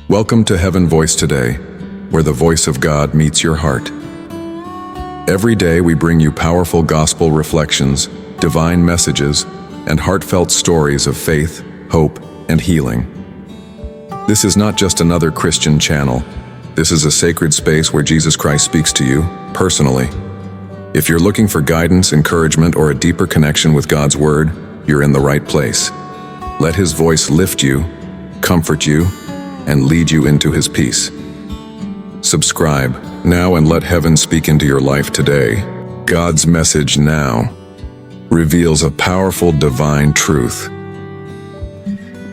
Welcome to Heaven Voice Today, where the voice of God meets your heart. Every day we bring you powerful gospel reflections, divine messages, and heartfelt stories of faith, hope, and healing. This is not just another Christian channel. This is a sacred space where Jesus Christ speaks to you, personally. If you're looking for guidance, encouragement, or a deeper connection with God's Word, you're in the right place. Let His voice lift you, comfort you, and lead you into His peace. Subscribe now and let heaven speak into your life today. God's message now reveals a powerful divine truth.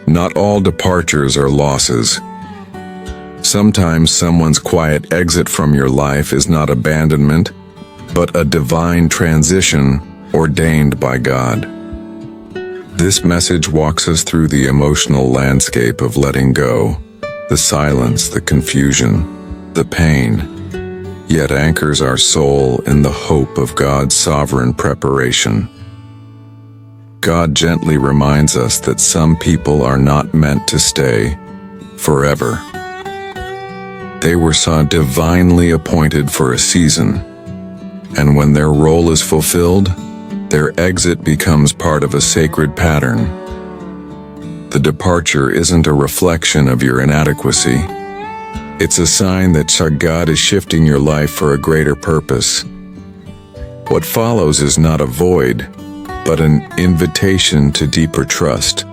Not all departures are losses. Sometimes someone's quiet exit from your life is not abandonment, but a divine transition ordained by God. This message walks us through the emotional landscape of letting go, the silence, the confusion, the pain, yet anchors our soul in the hope of God's sovereign preparation. God gently reminds us that some people are not meant to stay forever. They were divinely appointed for a season, and when their role is fulfilled, their exit becomes part of a sacred pattern. The departure isn't a reflection of your inadequacy. It's a sign that God is shifting your life for a greater purpose. What follows is not a void, but an invitation to deeper trust.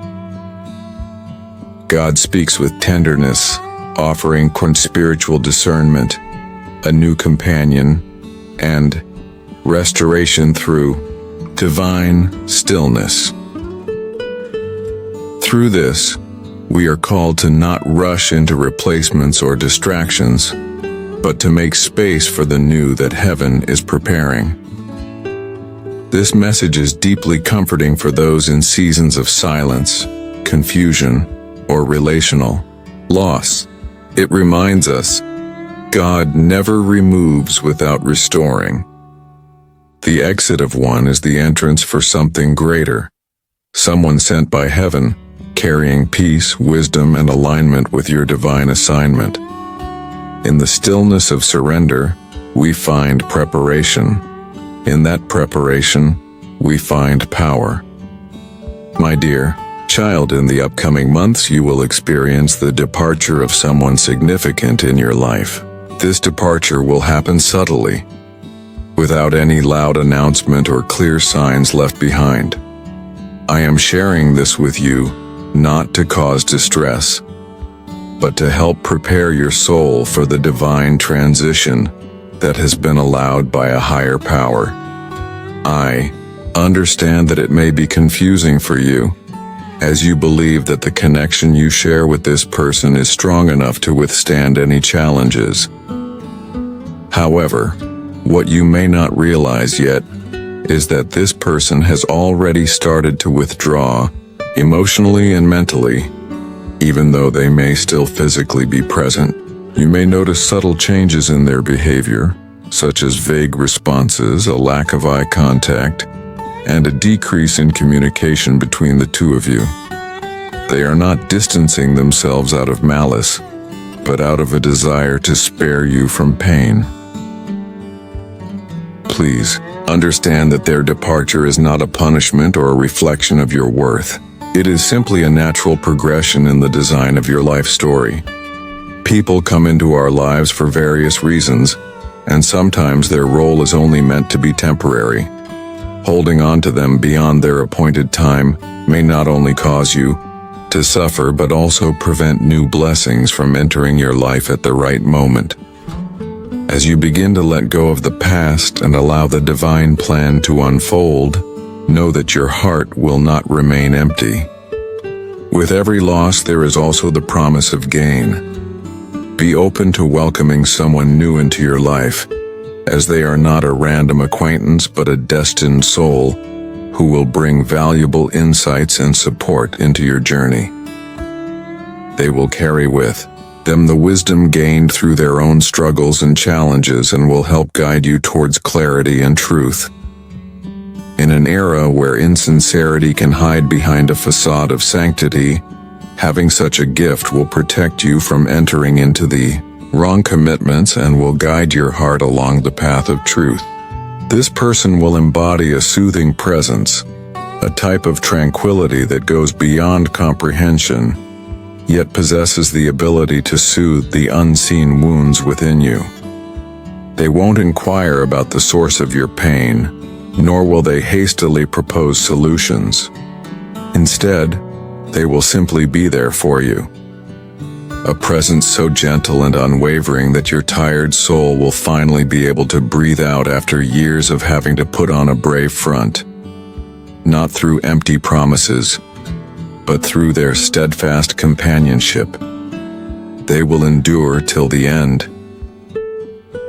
God speaks with tenderness, offering spiritual discernment, a new companion, and restoration through divine stillness. Through this, we are called to not rush into replacements or distractions, but to make space for the new that heaven is preparing. This message is deeply comforting for those in seasons of silence, confusion, or relational loss. It reminds us, God never removes without restoring. The exit of one is the entrance for something greater, someone sent by heaven, carrying peace, wisdom, and alignment with your divine assignment. In the stillness of surrender, we find preparation. In that preparation, we find power. My dear child, in the upcoming months, you will experience the departure of someone significant in your life. This departure will happen subtly, without any loud announcement or clear signs left behind. I am sharing this with you not to cause distress, but to help prepare your soul for the divine transition that has been allowed by a higher power. I understand that it may be confusing for you, as you believe that the connection you share with this person is strong enough to withstand any challenges. However, what you may not realize yet is that this person has already started to withdraw, emotionally and mentally, even though they may still physically be present. You may notice subtle changes in their behavior, such as vague responses, a lack of eye contact, and a decrease in communication between the two of you. They are not distancing themselves out of malice, but out of a desire to spare you from pain. Please understand that their departure is not a punishment or a reflection of your worth. It is simply a natural progression in the design of your life story. People come into our lives for various reasons, and sometimes their role is only meant to be temporary. Holding on to them beyond their appointed time may not only cause you to suffer, but also prevent new blessings from entering your life at the right moment. As you begin to let go of the past and allow the divine plan to unfold, know that your heart will not remain empty. With every loss, there is also the promise of gain. Be open to welcoming someone new into your life, as they are not a random acquaintance but a destined soul who will bring valuable insights and support into your journey. They will carry with them the wisdom gained through their own struggles and challenges and will help guide you towards clarity and truth. In an era where insincerity can hide behind a facade of sanctity, Having such a gift will protect you from entering into the wrong commitments and will guide your heart along the path of truth. This person will embody a soothing presence, a type of tranquility that goes beyond comprehension, yet possesses the ability to soothe the unseen wounds within you. They won't inquire about the source of your pain, nor will they hastily propose solutions. Instead, they will simply be there for you. A presence so gentle and unwavering that your tired soul will finally be able to breathe out after years of having to put on a brave front. Not through empty promises, but through their steadfast companionship. They will endure till the end.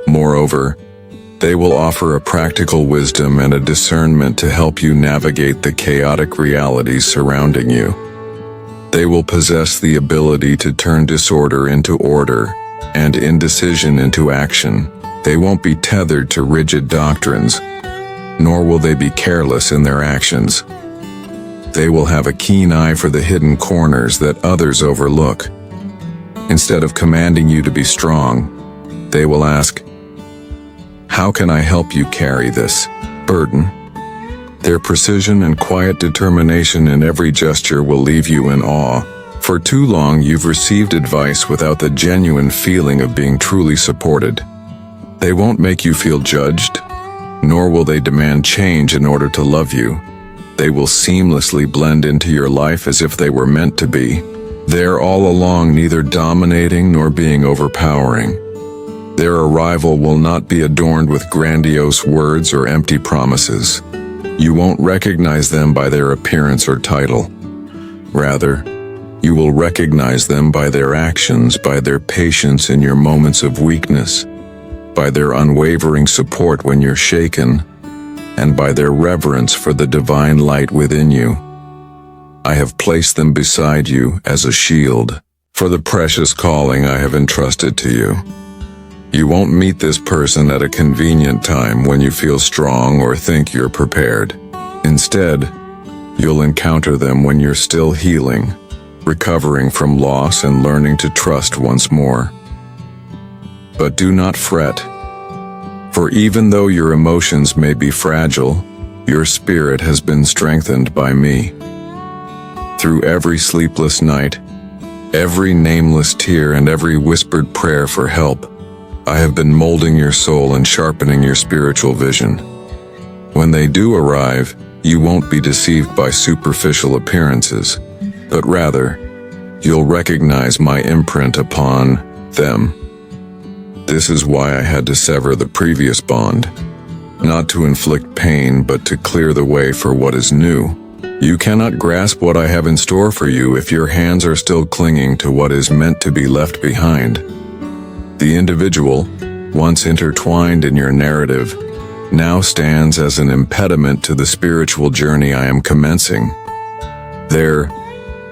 Moreover, they will offer a practical wisdom and a discernment to help you navigate the chaotic realities surrounding you. They will possess the ability to turn disorder into order and indecision into action. They won't be tethered to rigid doctrines, nor will they be careless in their actions. They will have a keen eye for the hidden corners that others overlook. Instead of commanding you to be strong, they will ask, "How can I help you carry this burden?" Their precision and quiet determination in every gesture will leave you in awe. For too long you've received advice without the genuine feeling of being truly supported. They won't make you feel judged, nor will they demand change in order to love you. They will seamlessly blend into your life as if they were meant to be. They're all along neither dominating nor being overpowering. Their arrival will not be adorned with grandiose words or empty promises. You won't recognize them by their appearance or title. Rather, you will recognize them by their actions, by their patience in your moments of weakness, by their unwavering support when you're shaken, and by their reverence for the divine light within you. I have placed them beside you as a shield for the precious calling I have entrusted to you. You won't meet this person at a convenient time when you feel strong or think you're prepared. Instead, you'll encounter them when you're still healing, recovering from loss and learning to trust once more. But do not fret, for even though your emotions may be fragile, your spirit has been strengthened by me. Through every sleepless night, every nameless tear, and every whispered prayer for help, I have been molding your soul and sharpening your spiritual vision. When they do arrive, you won't be deceived by superficial appearances, but rather, you'll recognize my imprint upon them. This is why I had to sever the previous bond, not to inflict pain, but to clear the way for what is new. You cannot grasp what I have in store for you if your hands are still clinging to what is meant to be left behind. The individual, once intertwined in your narrative, now stands as an impediment to the spiritual journey I am commencing. Their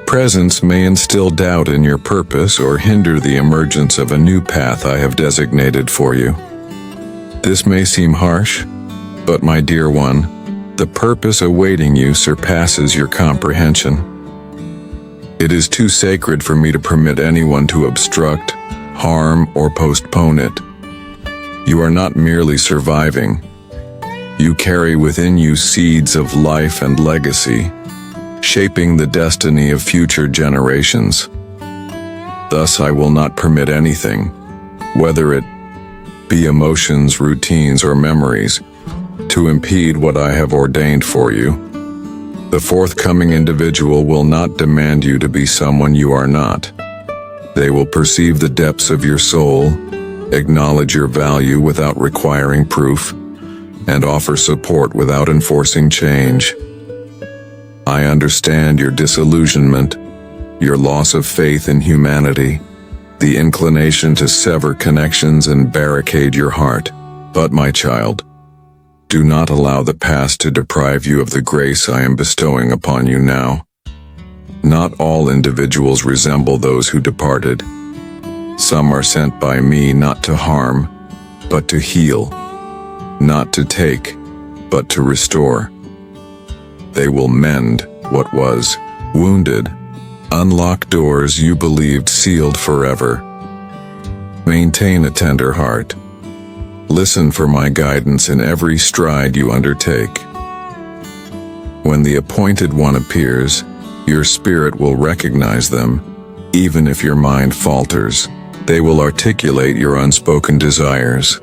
presence may instill doubt in your purpose or hinder the emergence of a new path I have designated for you. This may seem harsh, but my dear one, the purpose awaiting you surpasses your comprehension. It is too sacred for me to permit anyone to obstruct, harm, or postpone it. You are not merely surviving. You carry within you seeds of life and legacy, shaping the destiny of future generations. Thus, I will not permit anything, whether it be emotions, routines, or memories, to impede what I have ordained for you. The forthcoming individual will not demand you to be someone you are not. They will perceive the depths of your soul, acknowledge your value without requiring proof, and offer support without enforcing change. I understand your disillusionment, your loss of faith in humanity, the inclination to sever connections and barricade your heart. But my child, do not allow the past to deprive you of the grace I am bestowing upon you now. Not all individuals resemble those who departed. Some are sent by me not to harm, but to heal, not to take, but to restore. They will mend what was wounded, Unlock doors you believed sealed forever. Maintain a tender heart. Listen for my guidance in every stride you undertake. When the appointed one appears, your spirit will recognize them, even if your mind falters. They will articulate your unspoken desires.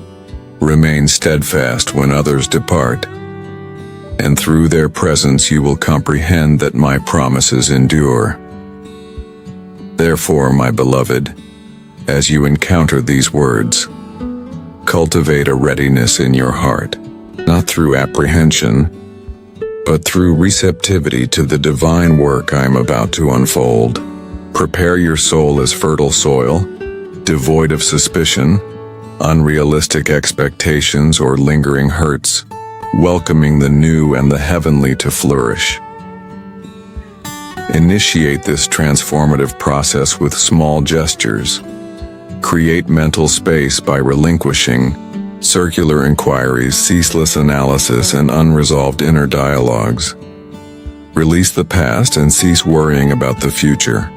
Remain steadfast when others depart, and through their presence you will comprehend that my promises endure. Therefore, my beloved, as you encounter these words, cultivate a readiness in your heart, not through apprehension, but through receptivity to the divine work I am about to unfold. Prepare your soul as fertile soil, devoid of suspicion, unrealistic expectations, or lingering hurts, welcoming the new and the heavenly to flourish. Initiate this transformative process with small gestures. Create mental space by relinquishing circular inquiries, ceaseless analysis, and unresolved inner dialogues. Release the past and cease worrying about the future.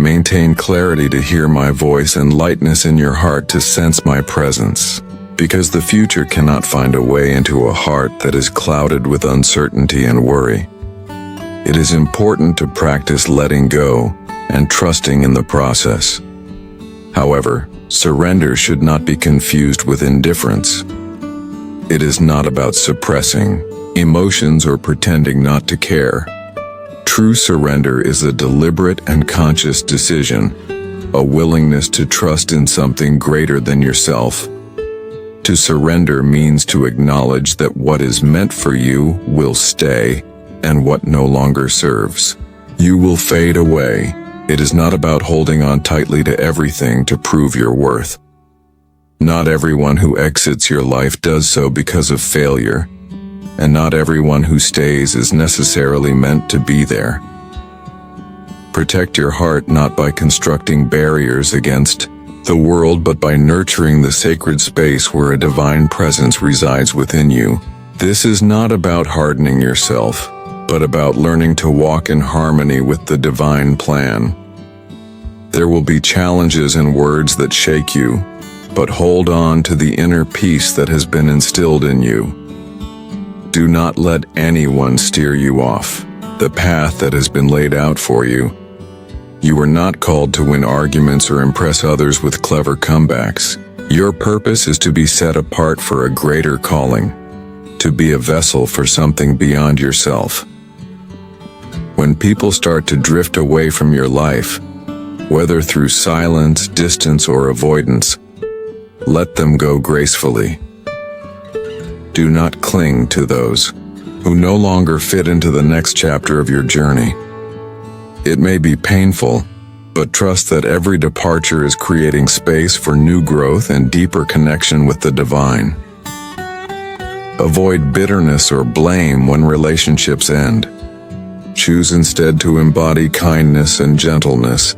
Maintain clarity to hear my voice and lightness in your heart to sense my presence, because the future cannot find a way into a heart that is clouded with uncertainty and worry. It is important to practice letting go and trusting in the process. However, surrender should not be confused with indifference. It is not about suppressing emotions or pretending not to care. True surrender is a deliberate and conscious decision, a willingness to trust in something greater than yourself. To surrender means to acknowledge that what is meant for you will stay, and what no longer serves you will fade away. It is not about holding on tightly to everything to prove your worth. Not everyone who exits your life does so because of failure, and not everyone who stays is necessarily meant to be there. Protect your heart not by constructing barriers against the world, but by nurturing the sacred space where a divine presence resides within you. This is not about hardening yourself, but about learning to walk in harmony with the divine plan. There will be challenges and words that shake you, but hold on to the inner peace that has been instilled in you. Do not let anyone steer you off the path that has been laid out for you. You are not called to win arguments or impress others with clever comebacks. Your purpose is to be set apart for a greater calling, to be a vessel for something beyond yourself. When people start to drift away from your life, whether through silence, distance, or avoidance, let them go gracefully. Do not cling to those who no longer fit into the next chapter of your journey. It may be painful, but trust that every departure is creating space for new growth and deeper connection with the divine. Avoid bitterness or blame when relationships end. Choose instead to embody kindness and gentleness,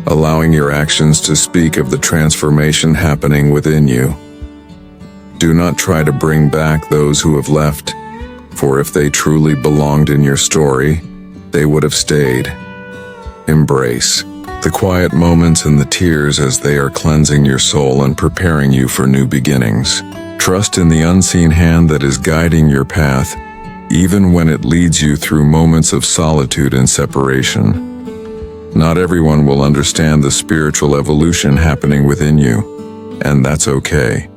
allowing your actions to speak of the transformation happening within you. Do not try to bring back those who have left, for if they truly belonged in your story, they would have stayed. Embrace the quiet moments and the tears as they are cleansing your soul and preparing you for new beginnings. Trust in the unseen hand that is guiding your path, even when it leads you through moments of solitude and separation. Not everyone will understand the spiritual evolution happening within you, and that's okay.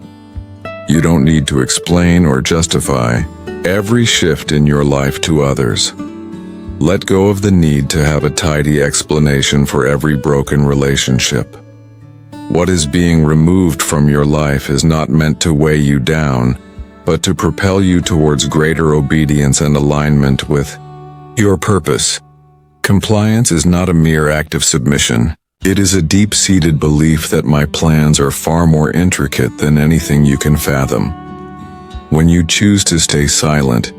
You don't need to explain or justify every shift in your life to others. Let go of the need to have a tidy explanation for every broken relationship. What is being removed from your life is not meant to weigh you down, but to propel you towards greater obedience and alignment with your purpose. Compliance is not a mere act of submission. It is a deep-seated belief that my plans are far more intricate than anything you can fathom. When you choose to stay silent,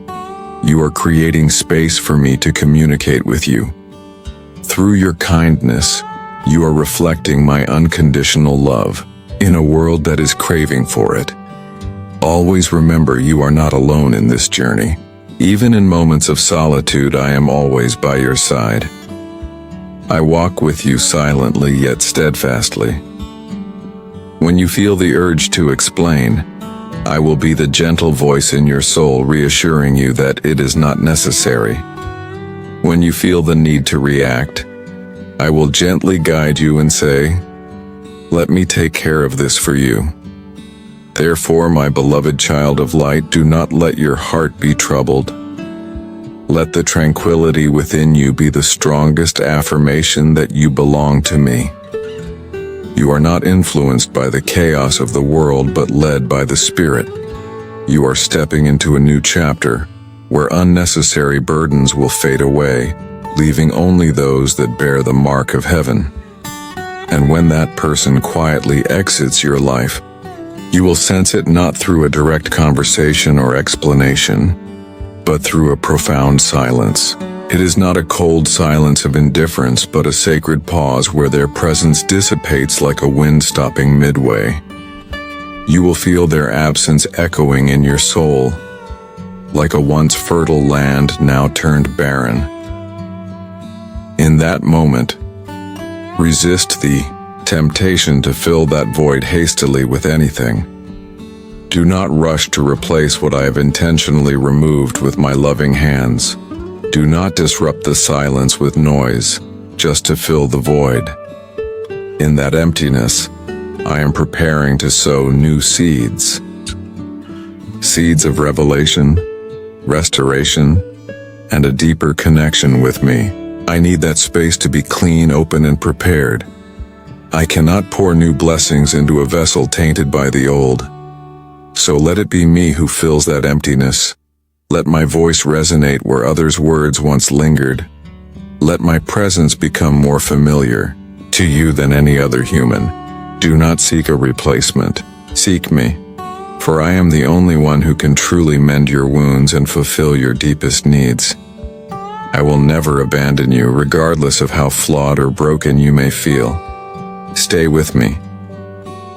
you are creating space for me to communicate with you. Through your kindness, you are reflecting my unconditional love in a world that is craving for it. Always remember you are not alone in this journey. Even in moments of solitude, I am always by your side. I walk with you silently yet steadfastly. When you feel the urge to explain, I will be the gentle voice in your soul reassuring you that it is not necessary. When you feel the need to react, I will gently guide you and say, "Let me take care of this for you." Therefore, my beloved child of light, do not let your heart be troubled. Let the tranquility within you be the strongest affirmation that you belong to me. You are not influenced by the chaos of the world but led by the Spirit. You are stepping into a new chapter, where unnecessary burdens will fade away, leaving only those that bear the mark of heaven. And when that person quietly exits your life, you will sense it not through a direct conversation or explanation, but through a profound silence. It is not a cold silence of indifference, but a sacred pause where their presence dissipates like a wind stopping midway. You will feel their absence echoing in your soul, like a once fertile land now turned barren. In that moment, resist the temptation to fill that void hastily with anything. Do not rush to replace what I have intentionally removed with my loving hands. Do not disrupt the silence with noise, just to fill the void. In that emptiness, I am preparing to sow new seeds. Seeds of revelation, restoration, and a deeper connection with me. I need that space to be clean, open, and prepared. I cannot pour new blessings into a vessel tainted by the old. So let it be me who fills that emptiness. Let my voice resonate where others' words once lingered. Let my presence become more familiar to you than any other human. Do not seek a replacement. Seek me, for I am the only one who can truly mend your wounds and fulfill your deepest needs. I will never abandon you, regardless of how flawed or broken you may feel. Stay with me.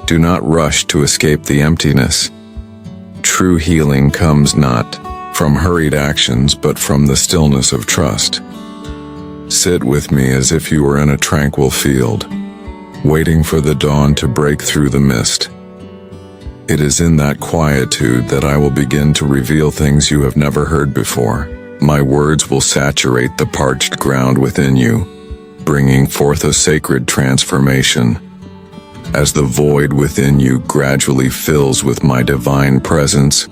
Do not rush to escape the emptiness. True healing comes not from hurried actions, but from the stillness of trust. Sit with me as if you were in a tranquil field, waiting for the dawn to break through the mist. It is in that quietude that I will begin to reveal things you have never heard before. My words will saturate the parched ground within you, bringing forth a sacred transformation. As the void within you gradually fills with my divine presence,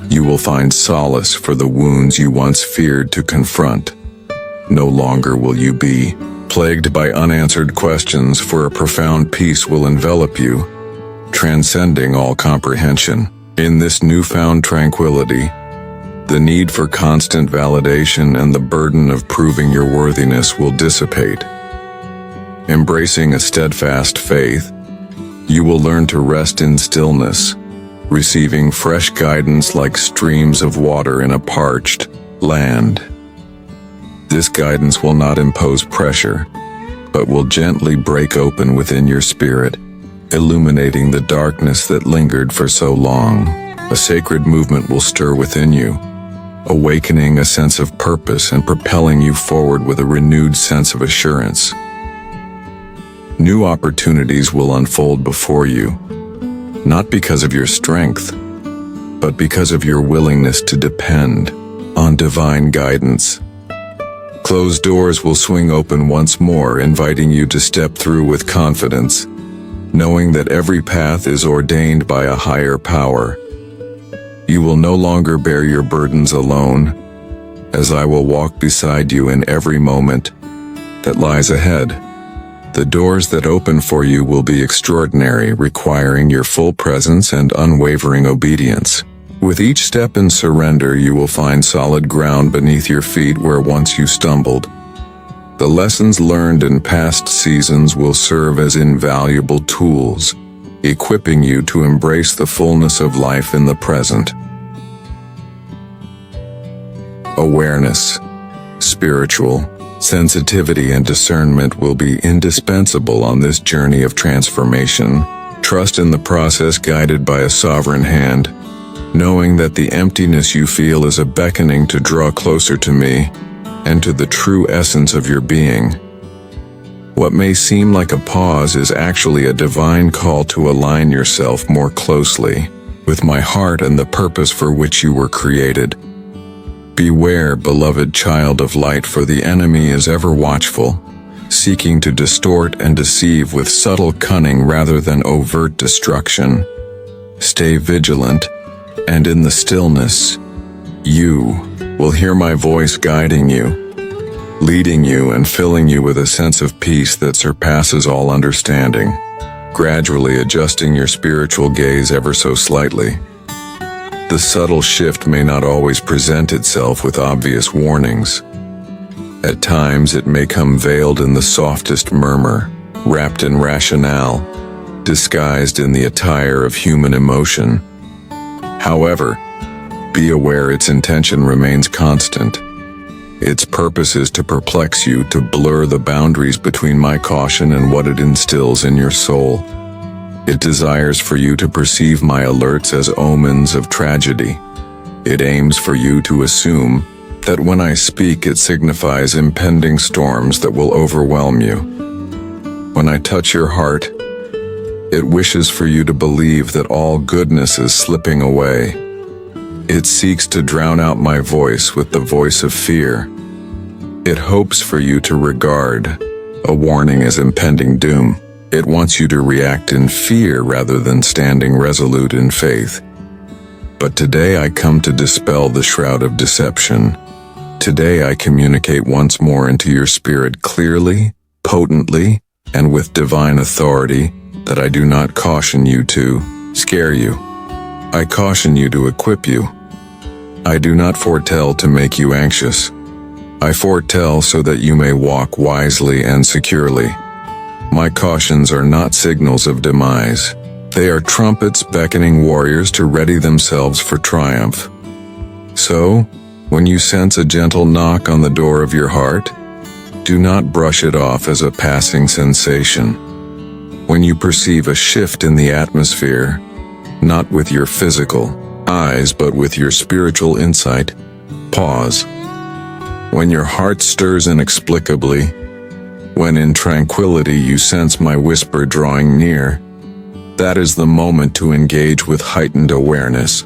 you will find solace for the wounds you once feared to confront. No longer will you be plagued by unanswered questions, for a profound peace will envelop you, transcending all comprehension. In this newfound tranquility, the need for constant validation and the burden of proving your worthiness will dissipate. Embracing a steadfast faith, you will learn to rest in stillness, receiving fresh guidance like streams of water in a parched land. This guidance will not impose pressure, but will gently break open within your spirit, illuminating the darkness that lingered for so long. A sacred movement will stir within you, awakening a sense of purpose and propelling you forward with a renewed sense of assurance. New opportunities will unfold before you, not because of your strength, but because of your willingness to depend on divine guidance. Closed doors will swing open once more, inviting you to step through with confidence, knowing that every path is ordained by a higher power. You will no longer bear your burdens alone, as I will walk beside you in every moment that lies ahead. The doors that open for you will be extraordinary, requiring your full presence and unwavering obedience. With each step in surrender, you will find solid ground beneath your feet where once you stumbled. The lessons learned in past seasons will serve as invaluable tools, equipping you to embrace the fullness of life in the present. Awareness, spiritual sensitivity, and discernment will be indispensable on this journey of transformation. Trust in the process, guided by a sovereign hand, knowing that the emptiness you feel is a beckoning to draw closer to me and to the true essence of your being. What may seem like a pause is actually a divine call to align yourself more closely with my heart and the purpose for which you were created. Beware, beloved child of light, for the enemy is ever watchful, seeking to distort and deceive with subtle cunning rather than overt destruction. Stay vigilant, and in the stillness, you will hear my voice guiding you, leading you and filling you with a sense of peace that surpasses all understanding, gradually adjusting your spiritual gaze ever so slightly. The subtle shift may not always present itself with obvious warnings. At times it may come veiled in the softest murmur, wrapped in rationale, disguised in the attire of human emotion. However, be aware its intention remains constant. Its purpose is to perplex you, to blur the boundaries between my caution and what it instills in your soul. It desires for you to perceive my alerts as omens of tragedy. It aims for you to assume that when I speak it signifies impending storms that will overwhelm you. When I touch your heart, it wishes for you to believe that all goodness is slipping away. It seeks to drown out my voice with the voice of fear. It hopes for you to regard a warning as impending doom. It wants you to react in fear rather than standing resolute in faith. But today I come to dispel the shroud of deception. Today I communicate once more into your spirit clearly, potently, and with divine authority that I do not caution you to scare you. I caution you to equip you. I do not foretell to make you anxious. I foretell so that you may walk wisely and securely. My cautions are not signals of demise. They are trumpets beckoning warriors to ready themselves for triumph. So, when you sense a gentle knock on the door of your heart, do not brush it off as a passing sensation. When you perceive a shift in the atmosphere, not with your physical eyes but with your spiritual insight, pause. When your heart stirs inexplicably, when in tranquility you sense my whisper drawing near, that is the moment to engage with heightened awareness.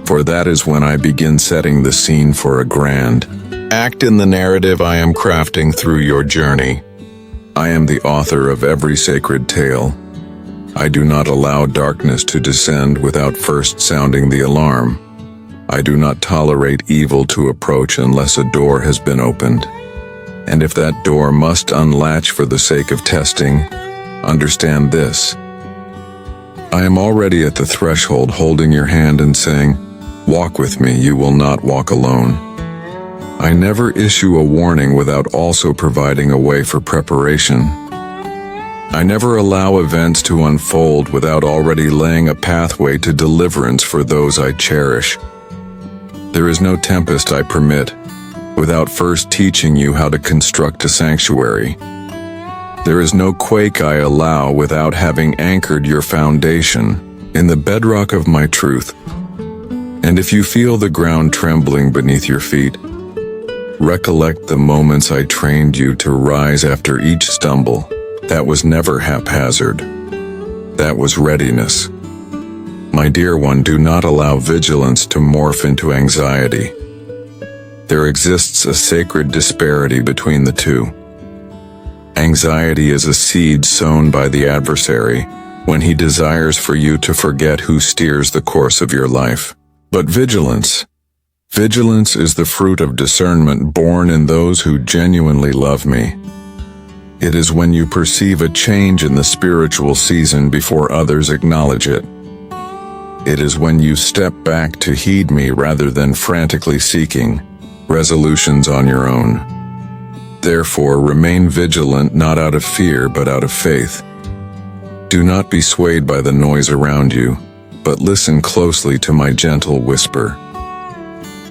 For that is when I begin setting the scene for a grand act in the narrative I am crafting through your journey. I am the author of every sacred tale. I do not allow darkness to descend without first sounding the alarm. I do not tolerate evil to approach unless a door has been opened. And if that door must unlatch for the sake of testing, understand this. I am already at the threshold holding your hand and saying, walk with me, you will not walk alone. I never issue a warning without also providing a way for preparation. I never allow events to unfold without already laying a pathway to deliverance for those I cherish. There is no tempest I permit without first teaching you how to construct a sanctuary. There is no quake I allow without having anchored your foundation in the bedrock of my truth. And if you feel the ground trembling beneath your feet, recollect the moments I trained you to rise after each stumble. That was never haphazard. That was readiness. My dear one, do not allow vigilance to morph into anxiety. There exists a sacred disparity between the two. Anxiety is a seed sown by the adversary when he desires for you to forget who steers the course of your life. But vigilance is the fruit of discernment born in those who genuinely love me. It is when you perceive a change in the spiritual season before others acknowledge it. It is when you step back to heed me rather than frantically seeking resolutions on your own. Therefore, remain vigilant not out of fear but out of faith. Do not be swayed by the noise around you, but listen closely to my gentle whisper.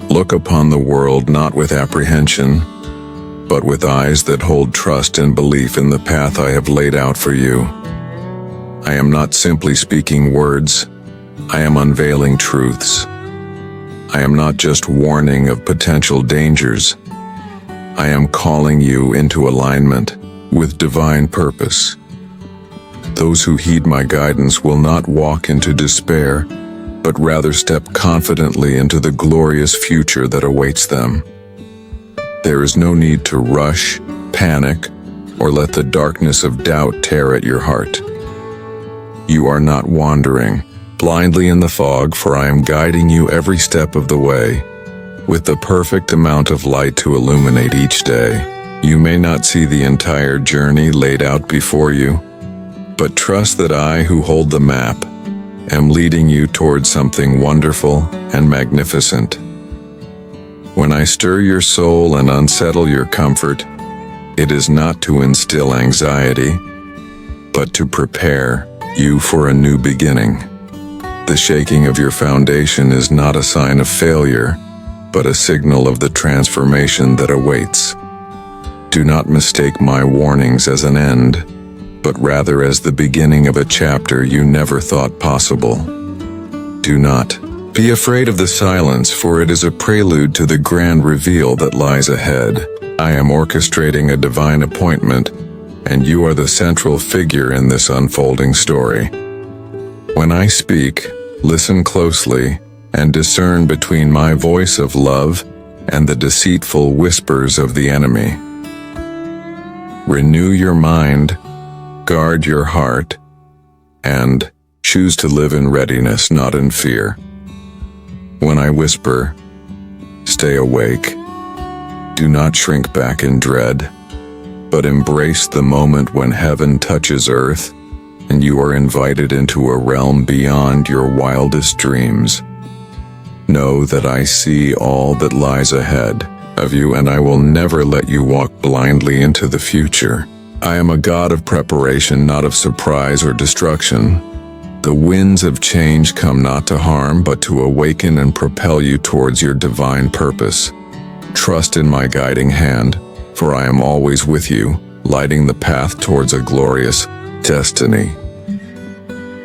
Look upon the world not with apprehension, but with eyes that hold trust and belief in the path I have laid out for you. I am not simply speaking words, I am unveiling truths. I am not just warning of potential dangers. I am calling you into alignment, with divine purpose. Those who heed my guidance will not walk into despair, but rather step confidently into the glorious future that awaits them. There is no need to rush, panic, or let the darkness of doubt tear at your heart. You are not wandering blindly in the fog, for I am guiding you every step of the way, with the perfect amount of light to illuminate each day. You may not see the entire journey laid out before you, but trust that I, who hold the map, am leading you towards something wonderful and magnificent. When I stir your soul and unsettle your comfort, it is not to instill anxiety, but to prepare you for a new beginning. The shaking of your foundation is not a sign of failure, but a signal of the transformation that awaits. Do not mistake my warnings as an end, but rather as the beginning of a chapter you never thought possible. Do not be afraid of the silence, for it is a prelude to the grand reveal that lies ahead. I am orchestrating a divine appointment, and you are the central figure in this unfolding story. When I speak, listen closely and discern between my voice of love and the deceitful whispers of the enemy. Renew your mind, guard your heart, and choose to live in readiness, not in fear. When I whisper, stay awake. Do not shrink back in dread, but embrace the moment when heaven touches earth and you are invited into a realm beyond your wildest dreams. Know that I see all that lies ahead of you, and I will never let you walk blindly into the future. I am a God of preparation, not of surprise or destruction. The winds of change come not to harm, but to awaken and propel you towards your divine purpose. Trust in my guiding hand, for I am always with you, lighting the path towards a glorious destiny.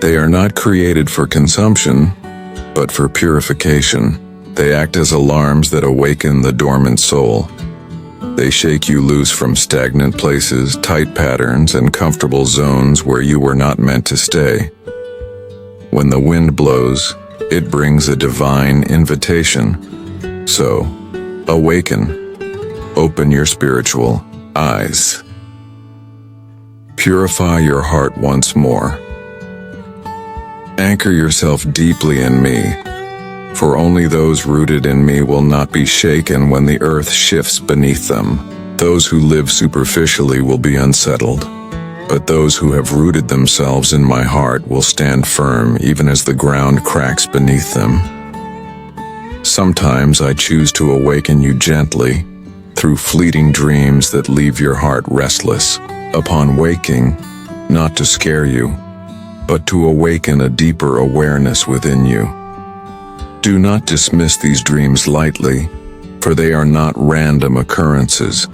They are not created for consumption, but for purification. They act as alarms that awaken the dormant soul. They shake you loose from stagnant places, tight patterns, and comfortable zones where you were not meant to stay. When the wind blows, it brings a divine invitation. So, awaken. Open your spiritual eyes. Purify your heart once more. Anchor yourself deeply in me, for only those rooted in me will not be shaken when the earth shifts beneath them. Those who live superficially will be unsettled, but those who have rooted themselves in my heart will stand firm even as the ground cracks beneath them. Sometimes I choose to awaken you gently, through fleeting dreams that leave your heart restless. Upon waking, not to scare you, but to awaken a deeper awareness within you. Do not dismiss these dreams lightly, for they are not random occurrences.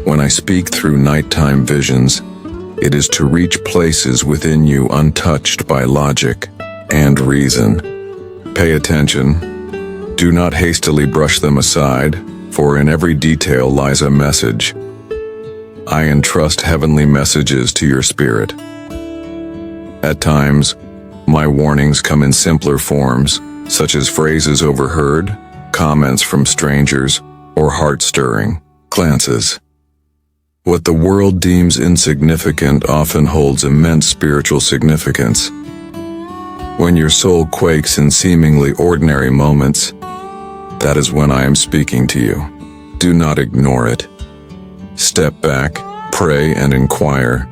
When I speak through nighttime visions, it is to reach places within you untouched by logic and reason. Pay attention. Do not hastily brush them aside, for in every detail lies a message. I entrust heavenly messages to your spirit. At times, my warnings come in simpler forms, such as phrases overheard, comments from strangers, or heart-stirring glances. What the world deems insignificant often holds immense spiritual significance. When your soul quakes in seemingly ordinary moments, that is when I am speaking to you. Do not ignore it. Step back, pray, and inquire.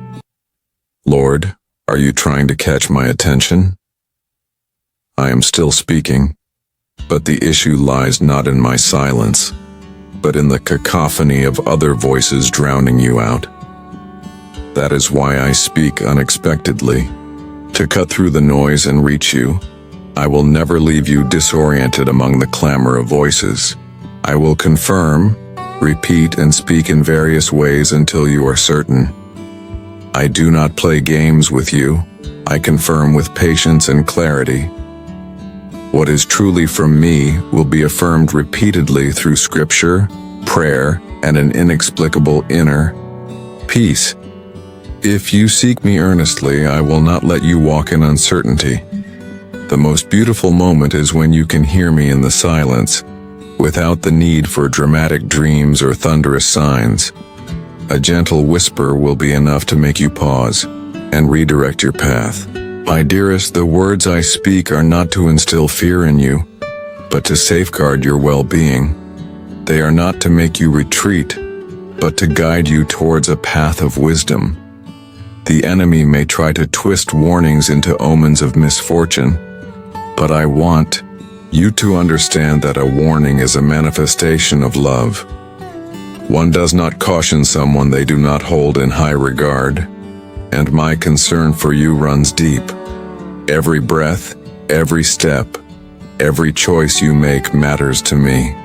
Lord, are you trying to catch my attention? I am still speaking, but the issue lies not in my silence, but in the cacophony of other voices drowning you out. That is why I speak unexpectedly, to cut through the noise and reach you. I will never leave you disoriented among the clamor of voices. I will confirm, repeat, and speak in various ways until you are certain. I do not play games with you. I confirm with patience and clarity. What is truly from me will be affirmed repeatedly through scripture, prayer, and an inexplicable inner Peace. If you seek me earnestly, I will not let you walk in uncertainty. The most beautiful moment is when you can hear me in the silence, without the need for dramatic dreams or thunderous signs. A gentle whisper will be enough to make you pause and redirect your path. My dearest, the words I speak are not to instill fear in you, but to safeguard your well-being. They are not to make you retreat, but to guide you towards a path of wisdom. The enemy may try to twist warnings into omens of misfortune, but I want you to understand that a warning is a manifestation of love. One does not caution someone they do not hold in high regard, and my concern for you runs deep. Every breath, every step, every choice you make matters to me.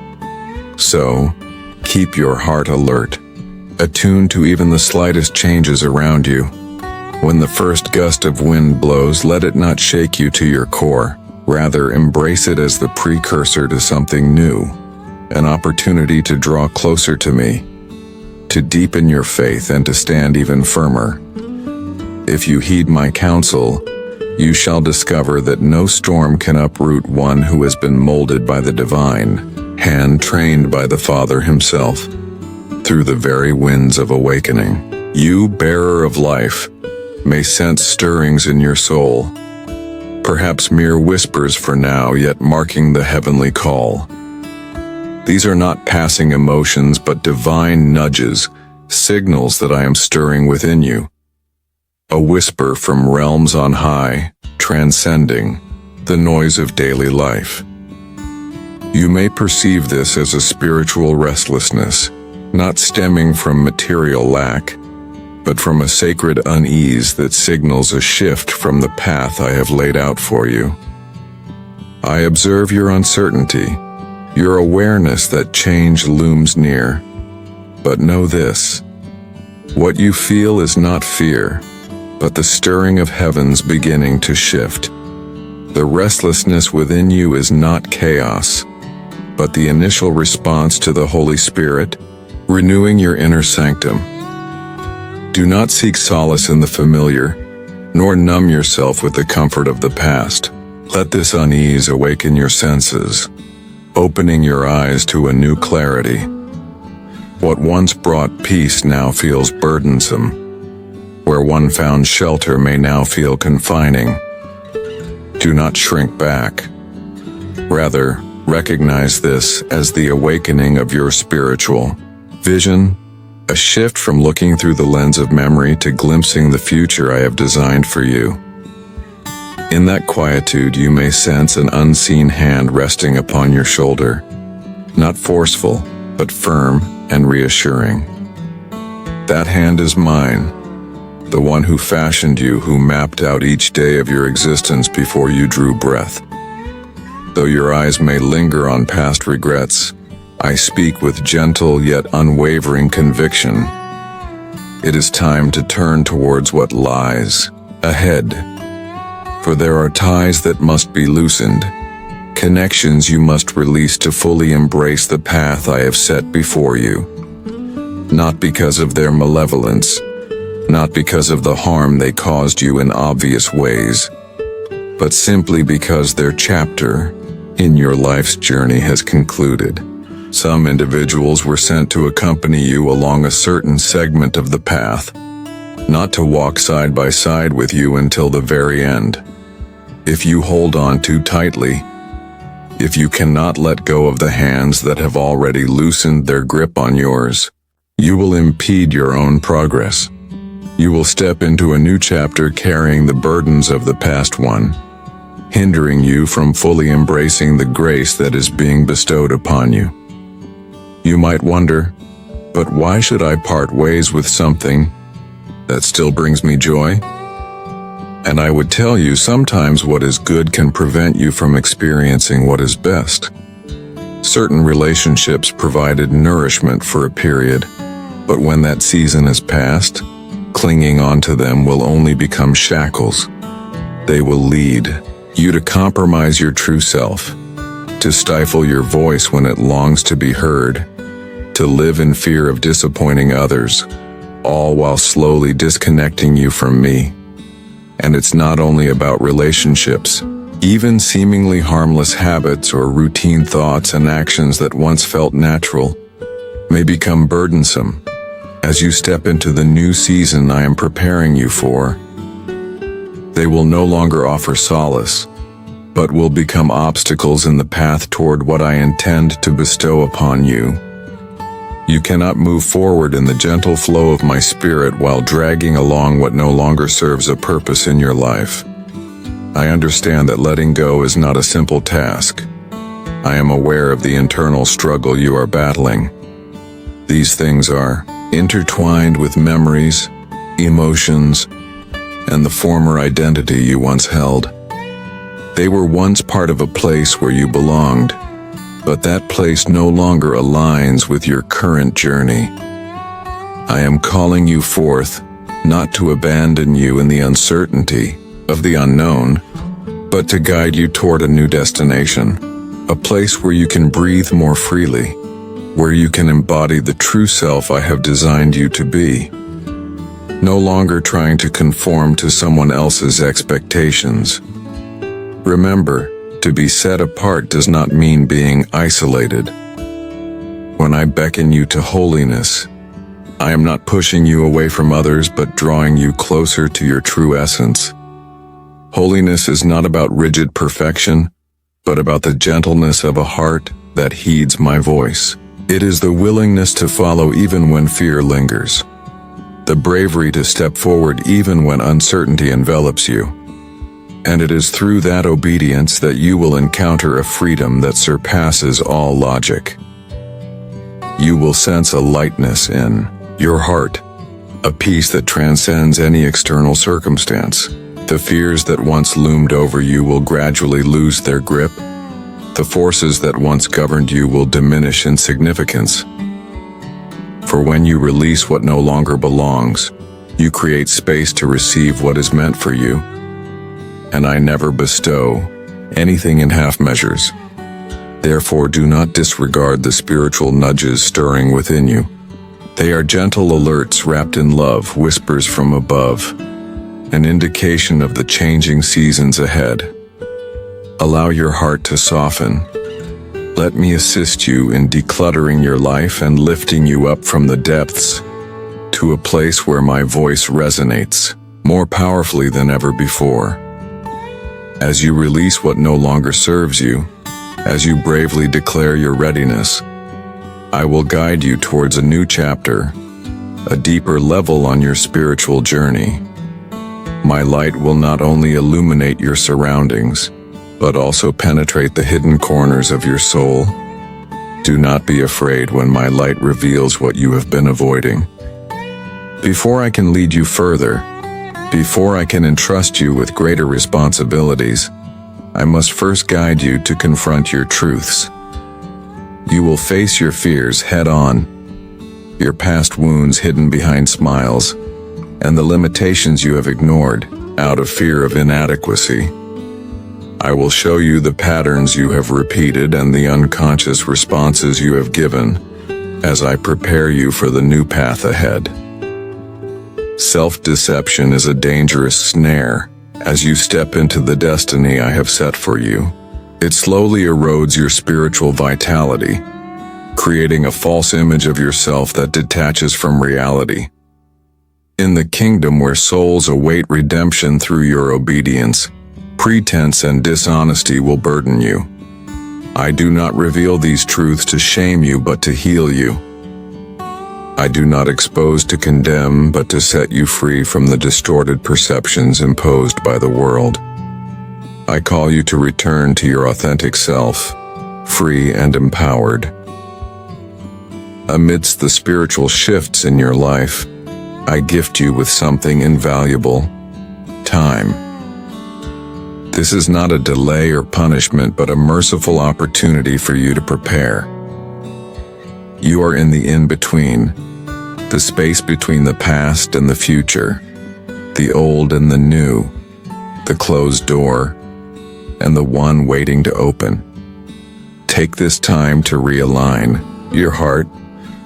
So, keep your heart alert, attuned to even the slightest changes around you. When the first gust of wind blows, let it not shake you to your core. Rather, embrace it as the precursor to something new, an opportunity to draw closer to me, to deepen your faith and to stand even firmer. If you heed my counsel, you shall discover that no storm can uproot one who has been molded by the divine, hand trained by the Father himself, through the very winds of awakening. You, bearer of life, may sense stirrings in your soul, perhaps mere whispers for now, yet marking the heavenly call. These are not passing emotions, but divine nudges, signals that I am stirring within you. A whisper from realms on high, transcending the noise of daily life. You may perceive this as a spiritual restlessness, not stemming from material lack, but from a sacred unease that signals a shift from the path I have laid out for you. I observe your uncertainty, your awareness that change looms near. But know this: what you feel is not fear, but the stirring of heavens beginning to shift. The restlessness within you is not chaos, but the initial response to the Holy Spirit, renewing your inner sanctum. Do not seek solace in the familiar, nor numb yourself with the comfort of the past. Let this unease awaken your senses, opening your eyes to a new clarity. What once brought peace now feels burdensome. Where one found shelter may now feel confining. Do not shrink back. Rather, recognize this as the awakening of your spiritual vision, a shift from looking through the lens of memory to glimpsing the future I have designed for you. In that quietude, you may sense an unseen hand resting upon your shoulder, not forceful, but firm and reassuring. That hand is mine, the one who fashioned you, who mapped out each day of your existence before you drew breath. Though your eyes may linger on past regrets, I speak with gentle yet unwavering conviction. It is time to turn towards what lies ahead. For there are ties that must be loosened, connections you must release to fully embrace the path I have set before you. Not because of their malevolence, not because of the harm they caused you in obvious ways, but simply because their chapter in your life's journey has concluded. Some individuals were sent to accompany you along a certain segment of the path, not to walk side by side with you until the very end. If you hold on too tightly, if you cannot let go of the hands that have already loosened their grip on yours, you will impede your own progress. You will step into a new chapter carrying the burdens of the past one, hindering you from fully embracing the grace that is being bestowed upon you. You might wonder, but why should I part ways with something that still brings me joy? And I would tell you, sometimes what is good can prevent you from experiencing what is best. Certain relationships provided nourishment for a period, but when that season is past, clinging onto them will only become shackles. They will lead you to compromise your true self, to stifle your voice when it longs to be heard, to live in fear of disappointing others, all while slowly disconnecting you from me. And it's not only about relationships. Even seemingly harmless habits or routine thoughts and actions that once felt natural may become burdensome as you step into the new season I am preparing you for. They will no longer offer solace, but will become obstacles in the path toward what I intend to bestow upon you. You cannot move forward in the gentle flow of my spirit while dragging along what no longer serves a purpose in your life. I understand that letting go is not a simple task. I am aware of the internal struggle you are battling. These things are intertwined with memories, emotions, and the former identity you once held. They were once part of a place where you belonged, but that place no longer aligns with your current journey. I am calling you forth, not to abandon you in the uncertainty of the unknown, but to guide you toward a new destination, a place where you can breathe more freely, where you can embody the true self I have designed you to be. No longer trying to conform to someone else's expectations. Remember, to be set apart does not mean being isolated. When I beckon you to holiness, I am not pushing you away from others but drawing you closer to your true essence. Holiness is not about rigid perfection, but about the gentleness of a heart that heeds my voice. It is the willingness to follow even when fear lingers, the bravery to step forward even when uncertainty envelops you. And it is through that obedience that you will encounter a freedom that surpasses all logic. You will sense a lightness in your heart, a peace that transcends any external circumstance. The fears that once loomed over you will gradually lose their grip. The forces that once governed you will diminish in significance. For when you release what no longer belongs, you create space to receive what is meant for you. And I never bestow anything in half measures. Therefore, do not disregard the spiritual nudges stirring within you. They are gentle alerts wrapped in love, whispers from above, an indication of the changing seasons ahead. Allow your heart to soften. Let me assist you in decluttering your life and lifting you up from the depths to a place where my voice resonates more powerfully than ever before. As you release what no longer serves you, as you bravely declare your readiness, I will guide you towards a new chapter, a deeper level on your spiritual journey. My light will not only illuminate your surroundings, but also penetrate the hidden corners of your soul. Do not be afraid when my light reveals what you have been avoiding. Before I can lead you further, before I can entrust you with greater responsibilities, I must first guide you to confront your truths. You will face your fears head on, your past wounds hidden behind smiles, and the limitations you have ignored out of fear of inadequacy. I will show you the patterns you have repeated and the unconscious responses you have given as I prepare you for the new path ahead. Self-deception is a dangerous snare as you step into the destiny I have set for you. It slowly erodes your spiritual vitality, creating a false image of yourself that detaches from reality. In the kingdom where souls await redemption through your obedience, pretense and dishonesty will burden you. I do not reveal these truths to shame you but to heal you. I do not expose to condemn but to set you free from the distorted perceptions imposed by the world. I call you to return to your authentic self, free and empowered. Amidst the spiritual shifts in your life, I gift you with something invaluable: time. This is not a delay or punishment, but a merciful opportunity for you to prepare. You are in the in-between, the space between the past and the future, the old and the new, the closed door, and the one waiting to open. Take this time to realign your heart,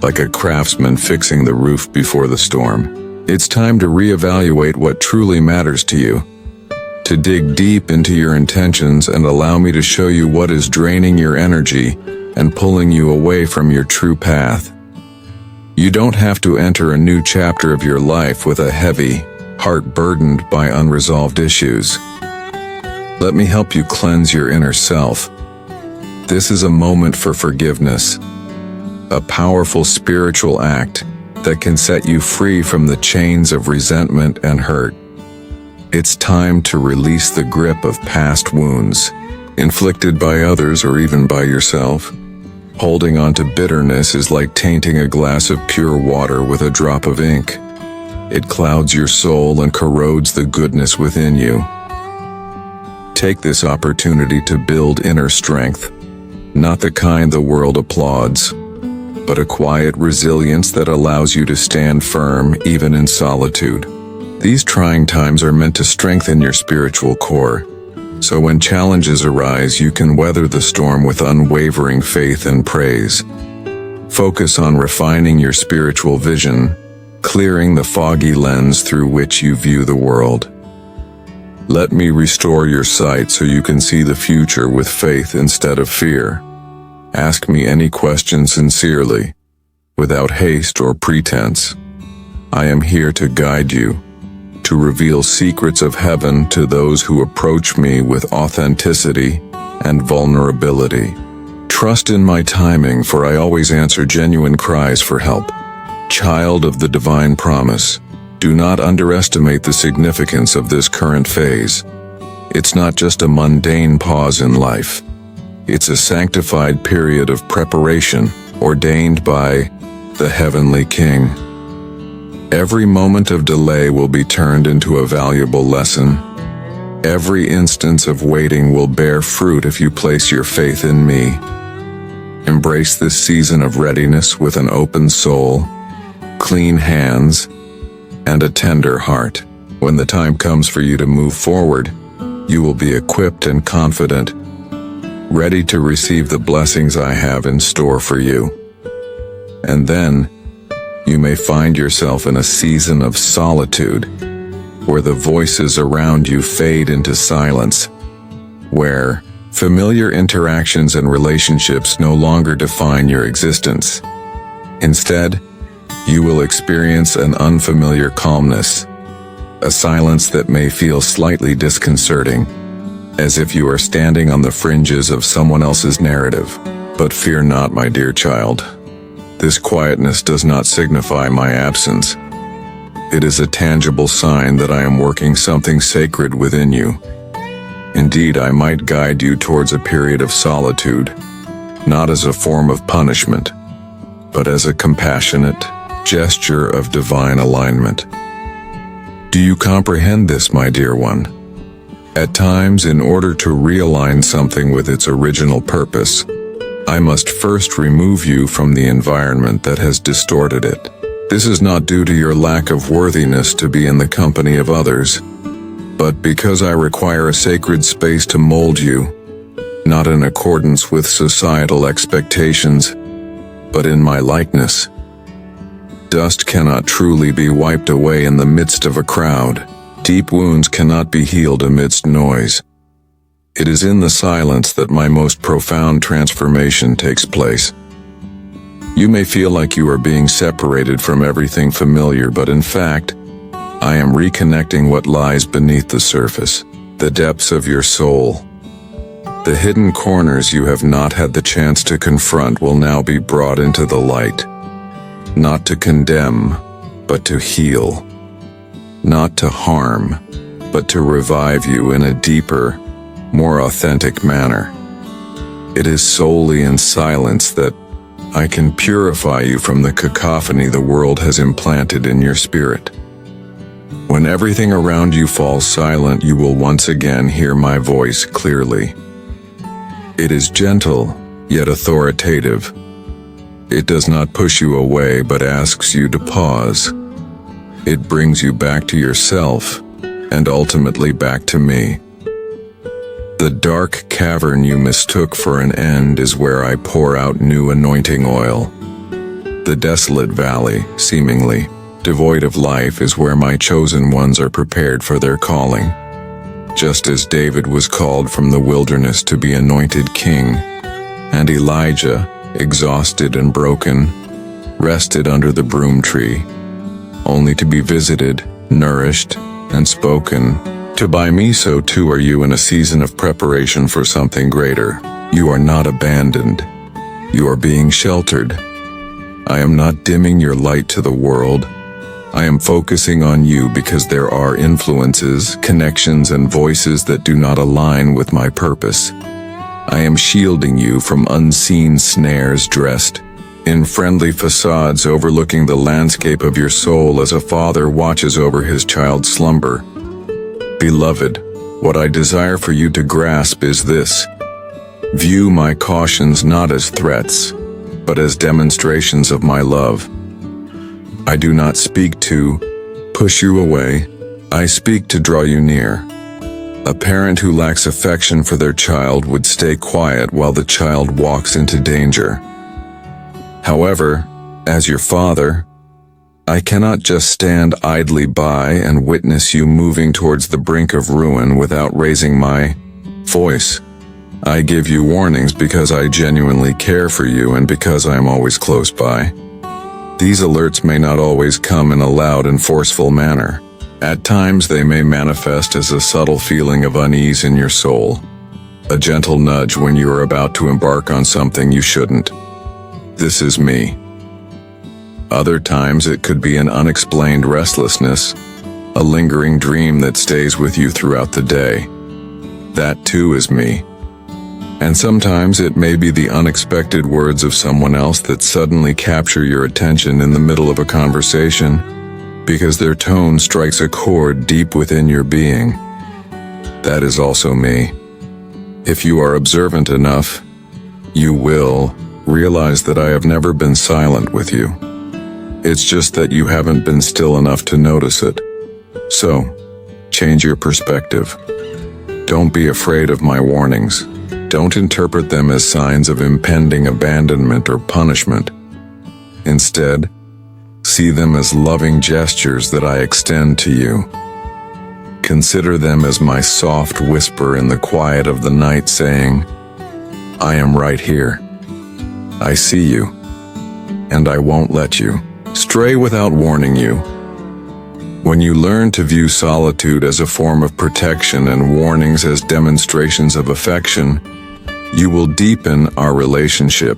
like a craftsman fixing the roof before the storm. It's time to reevaluate what truly matters to you, to dig deep into your intentions and allow me to show you what is draining your energy and pulling you away from your true path. You don't have to enter a new chapter of your life with a heavy heart burdened by unresolved issues. Let me help you cleanse your inner self. This is a moment for forgiveness, a powerful spiritual act that can set you free from the chains of resentment and hurt. It's time to release the grip of past wounds, inflicted by others or even by yourself. Holding on to bitterness is like tainting a glass of pure water with a drop of ink. It clouds your soul and corrodes the goodness within you. Take this opportunity to build inner strength, not the kind the world applauds, but a quiet resilience that allows you to stand firm even in solitude. These trying times are meant to strengthen your spiritual core, so when challenges arise, you can weather the storm with unwavering faith and praise. Focus on refining your spiritual vision, clearing the foggy lens through which you view the world. Let me restore your sight so you can see the future with faith instead of fear. Ask me any question sincerely, without haste or pretense. I am here to guide you, to reveal secrets of heaven to those who approach me with authenticity and vulnerability. Trust in my timing, for I always answer genuine cries for help. Child of the divine promise, do not underestimate the significance of this current phase. It's not just a mundane pause in life. It's a sanctified period of preparation ordained by the Heavenly King. Every moment of delay will be turned into a valuable lesson. Every instance of waiting will bear fruit if you place your faith in me. Embrace this season of readiness with an open soul, clean hands, and a tender heart. When the time comes for you to move forward, you will be equipped and confident, ready to receive the blessings I have in store for you. And then, you may find yourself in a season of solitude, where the voices around you fade into silence, where familiar interactions and relationships no longer define your existence. Instead, you will experience an unfamiliar calmness, a silence that may feel slightly disconcerting, as if you are standing on the fringes of someone else's narrative. But fear not, my dear child. This quietness does not signify my absence. It is a tangible sign that I am working something sacred within you. Indeed, I might guide you towards a period of solitude, not as a form of punishment, but as a compassionate gesture of divine alignment. Do you comprehend this, my dear one? At times, in order to realign something with its original purpose, I must first remove you from the environment that has distorted it. This is not due to your lack of worthiness to be in the company of others, but because I require a sacred space to mold you, not in accordance with societal expectations, but in my likeness. Dust cannot truly be wiped away in the midst of a crowd. Deep wounds cannot be healed amidst noise. It is in the silence that my most profound transformation takes place. You may feel like you are being separated from everything familiar, but in fact, I am reconnecting what lies beneath the surface, the depths of your soul. The hidden corners you have not had the chance to confront will now be brought into the light. Not to condemn, but to heal. Not to harm, but to revive you in a deeper, more authentic manner. It is solely in silence that I can purify you from the cacophony the world has implanted in your spirit. When everything around you falls silent, you will once again hear my voice clearly. It is gentle, yet authoritative. It does not push you away, but asks you to pause. It brings you back to yourself, and ultimately back to me. The dark cavern you mistook for an end is where I pour out new anointing oil. The desolate valley, seemingly devoid of life, is where my chosen ones are prepared for their calling. Just as David was called from the wilderness to be anointed king, and Elijah, exhausted and broken, rested under the broom tree, only to be visited, nourished, and spoken to by me, so too are you in a season of preparation for something greater. You are not abandoned. You are being sheltered. I am not dimming your light to the world. I am focusing on you because there are influences, connections, and voices that do not align with my purpose. I am shielding you from unseen snares dressed in friendly facades, overlooking the landscape of your soul as a father watches over his child's slumber. Beloved, what I desire for you to grasp is this: view my cautions not as threats, but as demonstrations of my love. I do not speak to push you away. I speak to draw you near. A parent who lacks affection for their child would stay quiet while the child walks into danger. However, as your father, I cannot just stand idly by and witness you moving towards the brink of ruin without raising my voice. I give you warnings because I genuinely care for you and because I am always close by. These alerts may not always come in a loud and forceful manner. At times they may manifest as a subtle feeling of unease in your soul, a gentle nudge when you are about to embark on something you shouldn't. This is me. Other times it could be an unexplained restlessness, a lingering dream that stays with you throughout the day. That too is me. And sometimes it may be the unexpected words of someone else that suddenly capture your attention in the middle of a conversation, because their tone strikes a chord deep within your being. That is also me. If you are observant enough, you will realize that I have never been silent with you. It's just that you haven't been still enough to notice it. So, change your perspective. Don't be afraid of my warnings. Don't interpret them as signs of impending abandonment or punishment. Instead, see them as loving gestures that I extend to you. Consider them as my soft whisper in the quiet of the night saying, I am right here. I see you, and I won't let you stray without warning you. When you learn to view solitude as a form of protection and warnings as demonstrations of affection, you will deepen our relationship.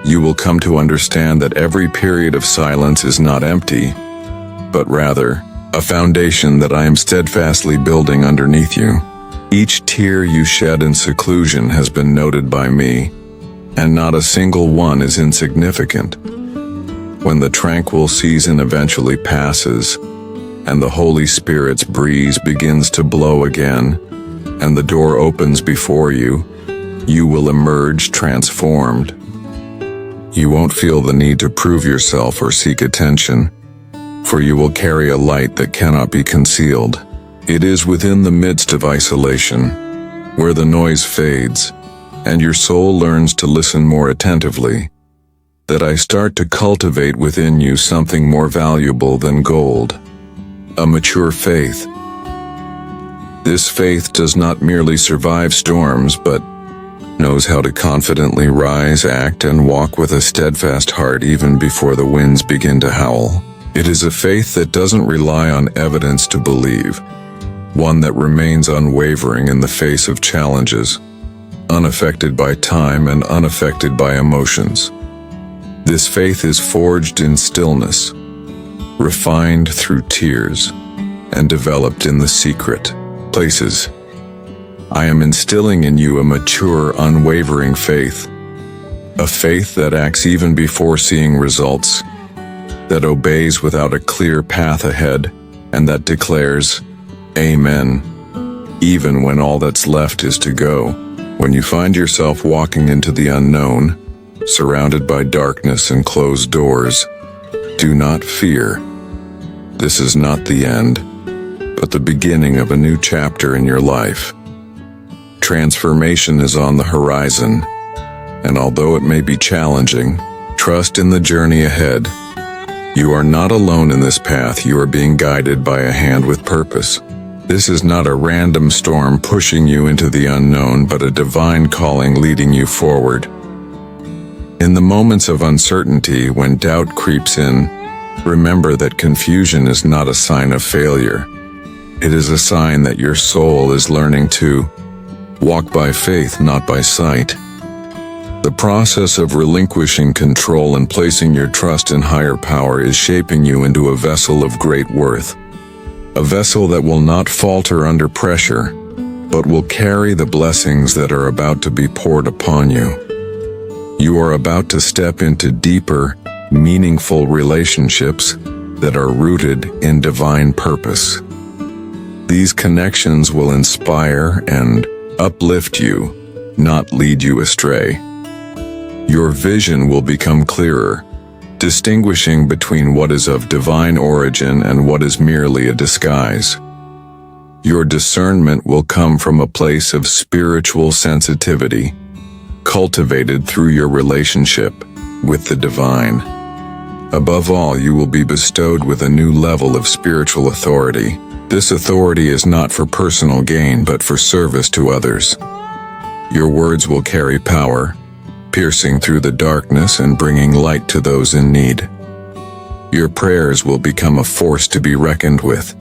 You will come to understand that every period of silence is not empty, but rather a foundation that I am steadfastly building underneath you. Each tear you shed in seclusion has been noted by me, and not a single one is insignificant. When the tranquil season eventually passes, and the Holy Spirit's breeze begins to blow again, and the door opens before you, you will emerge transformed. You won't feel the need to prove yourself or seek attention, for you will carry a light that cannot be concealed. It is within the midst of isolation, where the noise fades, and your soul learns to listen more attentively, that I start to cultivate within you something more valuable than gold, a mature faith. This faith does not merely survive storms, but knows how to confidently rise, act, and walk with a steadfast heart even before the winds begin to howl. It is a faith that doesn't rely on evidence to believe, one that remains unwavering in the face of challenges, unaffected by time and unaffected by emotions. This faith is forged in stillness, refined through tears, and developed in the secret places. I am instilling in you a mature, unwavering faith, a faith that acts even before seeing results, that obeys without a clear path ahead, and that declares, Amen, even when all that's left is to go. When you find yourself walking into the unknown, surrounded by darkness and closed doors, do not fear. This is not the end, but the beginning of a new chapter in your life. Transformation is on the horizon, and although it may be challenging, Trust in the journey ahead. You are not alone in this path. You are being guided by a hand with purpose. This is not a random storm pushing you into the unknown, but a divine calling leading you forward. In the moments of uncertainty, when doubt creeps in, remember that confusion is not a sign of failure. It is a sign that your soul is learning to walk by faith, not by sight. The process of relinquishing control and placing your trust in higher power is shaping you into a vessel of great worth. A vessel that will not falter under pressure, but will carry the blessings that are about to be poured upon you. You are about to step into deeper, meaningful relationships that are rooted in divine purpose. These connections will inspire and uplift you, not lead you astray. Your vision will become clearer, distinguishing between what is of divine origin and what is merely a disguise. Your discernment will come from a place of spiritual sensitivity, cultivated through your relationship with the divine. Above all, you will be bestowed with a new level of spiritual authority. This authority is not for personal gain, but for service to others. Your words will carry power, piercing through the darkness and bringing light to those in need. Your prayers will become a force to be reckoned with,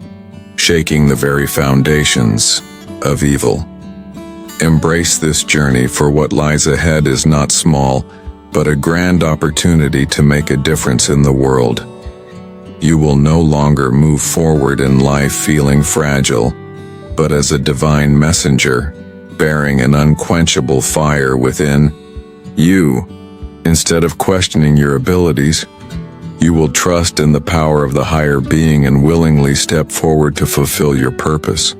shaking the very foundations of evil. Embrace this journey, for what lies ahead is not small, but a grand opportunity to make a difference in the world. You will no longer move forward in life feeling fragile, but as a divine messenger, bearing an unquenchable fire within you. Instead of questioning your abilities, you will trust in the power of the higher being and willingly step forward to fulfill your purpose.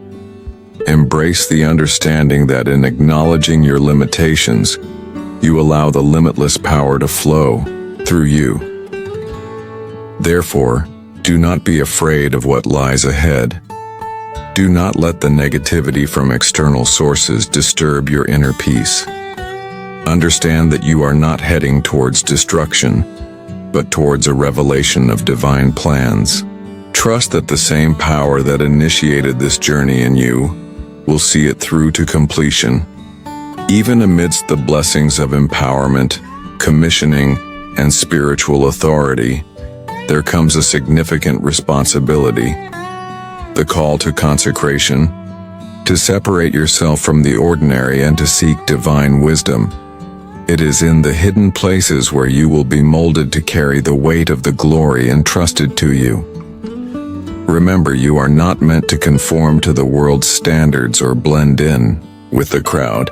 Embrace the understanding that in acknowledging your limitations, you allow the limitless power to flow through you. Therefore, do not be afraid of what lies ahead. Do not let the negativity from external sources disturb your inner peace. Understand that you are not heading towards destruction, but towards a revelation of divine plans. Trust that the same power that initiated this journey in you will see it through to completion. Even amidst the blessings of empowerment, commissioning, and spiritual authority, there comes a significant responsibility. The call to consecration, to separate yourself from the ordinary and to seek divine wisdom. It is in the hidden places where you will be molded to carry the weight of the glory entrusted to you. Remember, you are not meant to conform to the world's standards or blend in with the crowd.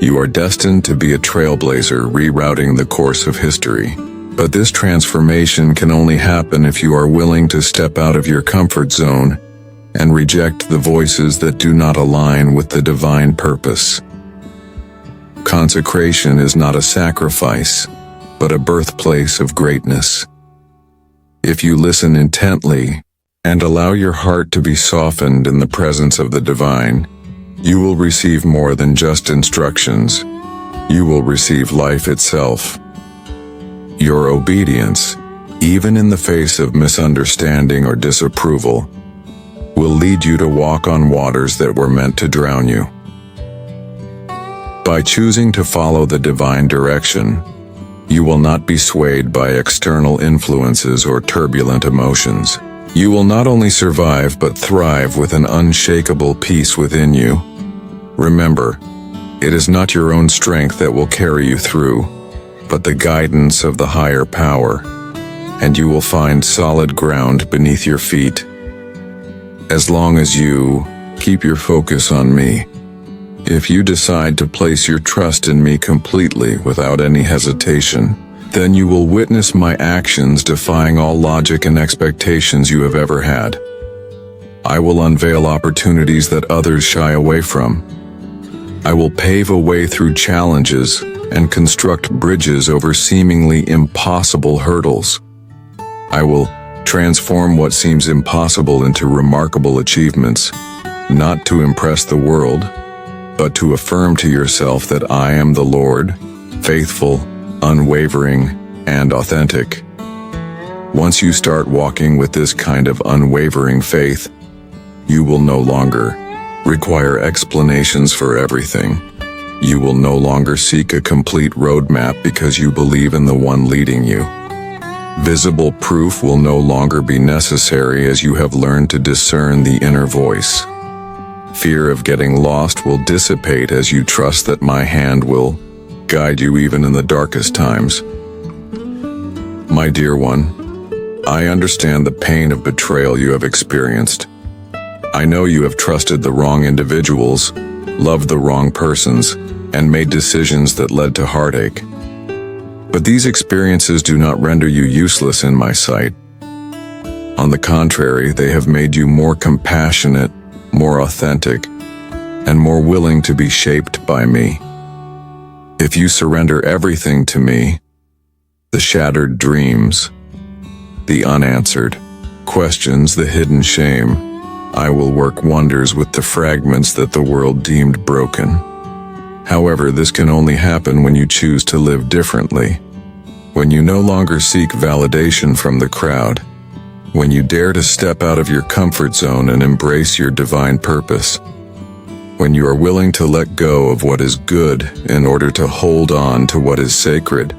You are destined to be a trailblazer, rerouting the course of history. But this transformation can only happen if you are willing to step out of your comfort zone and reject the voices that do not align with the divine purpose. Consecration is not a sacrifice, but a birthplace of greatness. If you listen intently and allow your heart to be softened in the presence of the divine, you will receive more than just instructions. You will receive life itself. Your obedience, even in the face of misunderstanding or disapproval, will lead you to walk on waters that were meant to drown you. By choosing to follow the divine direction, you will not be swayed by external influences or turbulent emotions. You will not only survive but thrive with an unshakable peace within you. Remember, it is not your own strength that will carry you through, but the guidance of the higher power, and you will find solid ground beneath your feet. As long as you keep your focus on me, if you decide to place your trust in me completely without any hesitation, then you will witness my actions defying all logic and expectations you have ever had. I will unveil opportunities that others shy away from. I will pave a way through challenges and construct bridges over seemingly impossible hurdles. I will transform what seems impossible into remarkable achievements, not to impress the world, but to affirm to yourself that I am the Lord, faithful, unwavering, and authentic. Once you start walking with this kind of unwavering faith, you will no longer require explanations for everything. You will no longer seek a complete roadmap because you believe in the one leading you. Visible proof will no longer be necessary as you have learned to discern the inner voice. Fear of getting lost will dissipate as you trust that my hand will guide you even in the darkest times. My dear one, I understand the pain of betrayal you have experienced. I know you have trusted the wrong individuals, loved the wrong persons, and made decisions that led to heartache. But these experiences do not render you useless in my sight. On the contrary, they have made you more compassionate, more authentic, and more willing to be shaped by me. If you surrender everything to me, the shattered dreams, the unanswered questions, the hidden shame, I will work wonders with the fragments that the world deemed broken. However, this can only happen when you choose to live differently, when you no longer seek validation from the crowd, when you dare to step out of your comfort zone and embrace your divine purpose, when you are willing to let go of what is good in order to hold on to what is sacred,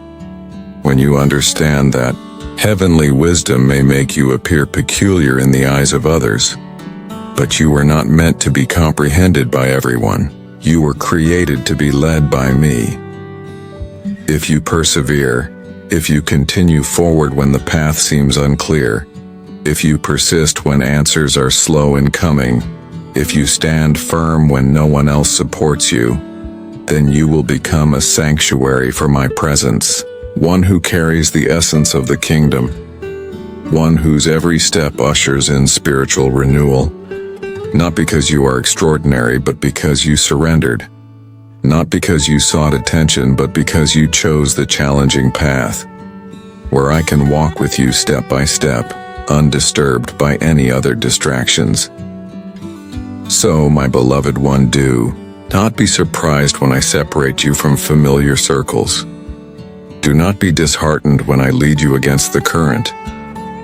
when you understand that heavenly wisdom may make you appear peculiar in the eyes of others, but you were not meant to be comprehended by everyone. You were created to be led by me. If you persevere, if you continue forward when the path seems unclear, if you persist when answers are slow in coming, if you stand firm when no one else supports you, then you will become a sanctuary for my presence, one who carries the essence of the kingdom, one whose every step ushers in spiritual renewal. Not because you are extraordinary, but because you surrendered. Not because you sought attention, but because you chose the challenging path, where I can walk with you step by step, undisturbed by any other distractions. So, my beloved one, do not be surprised when I separate you from familiar circles. Do not be disheartened when I lead you against the current.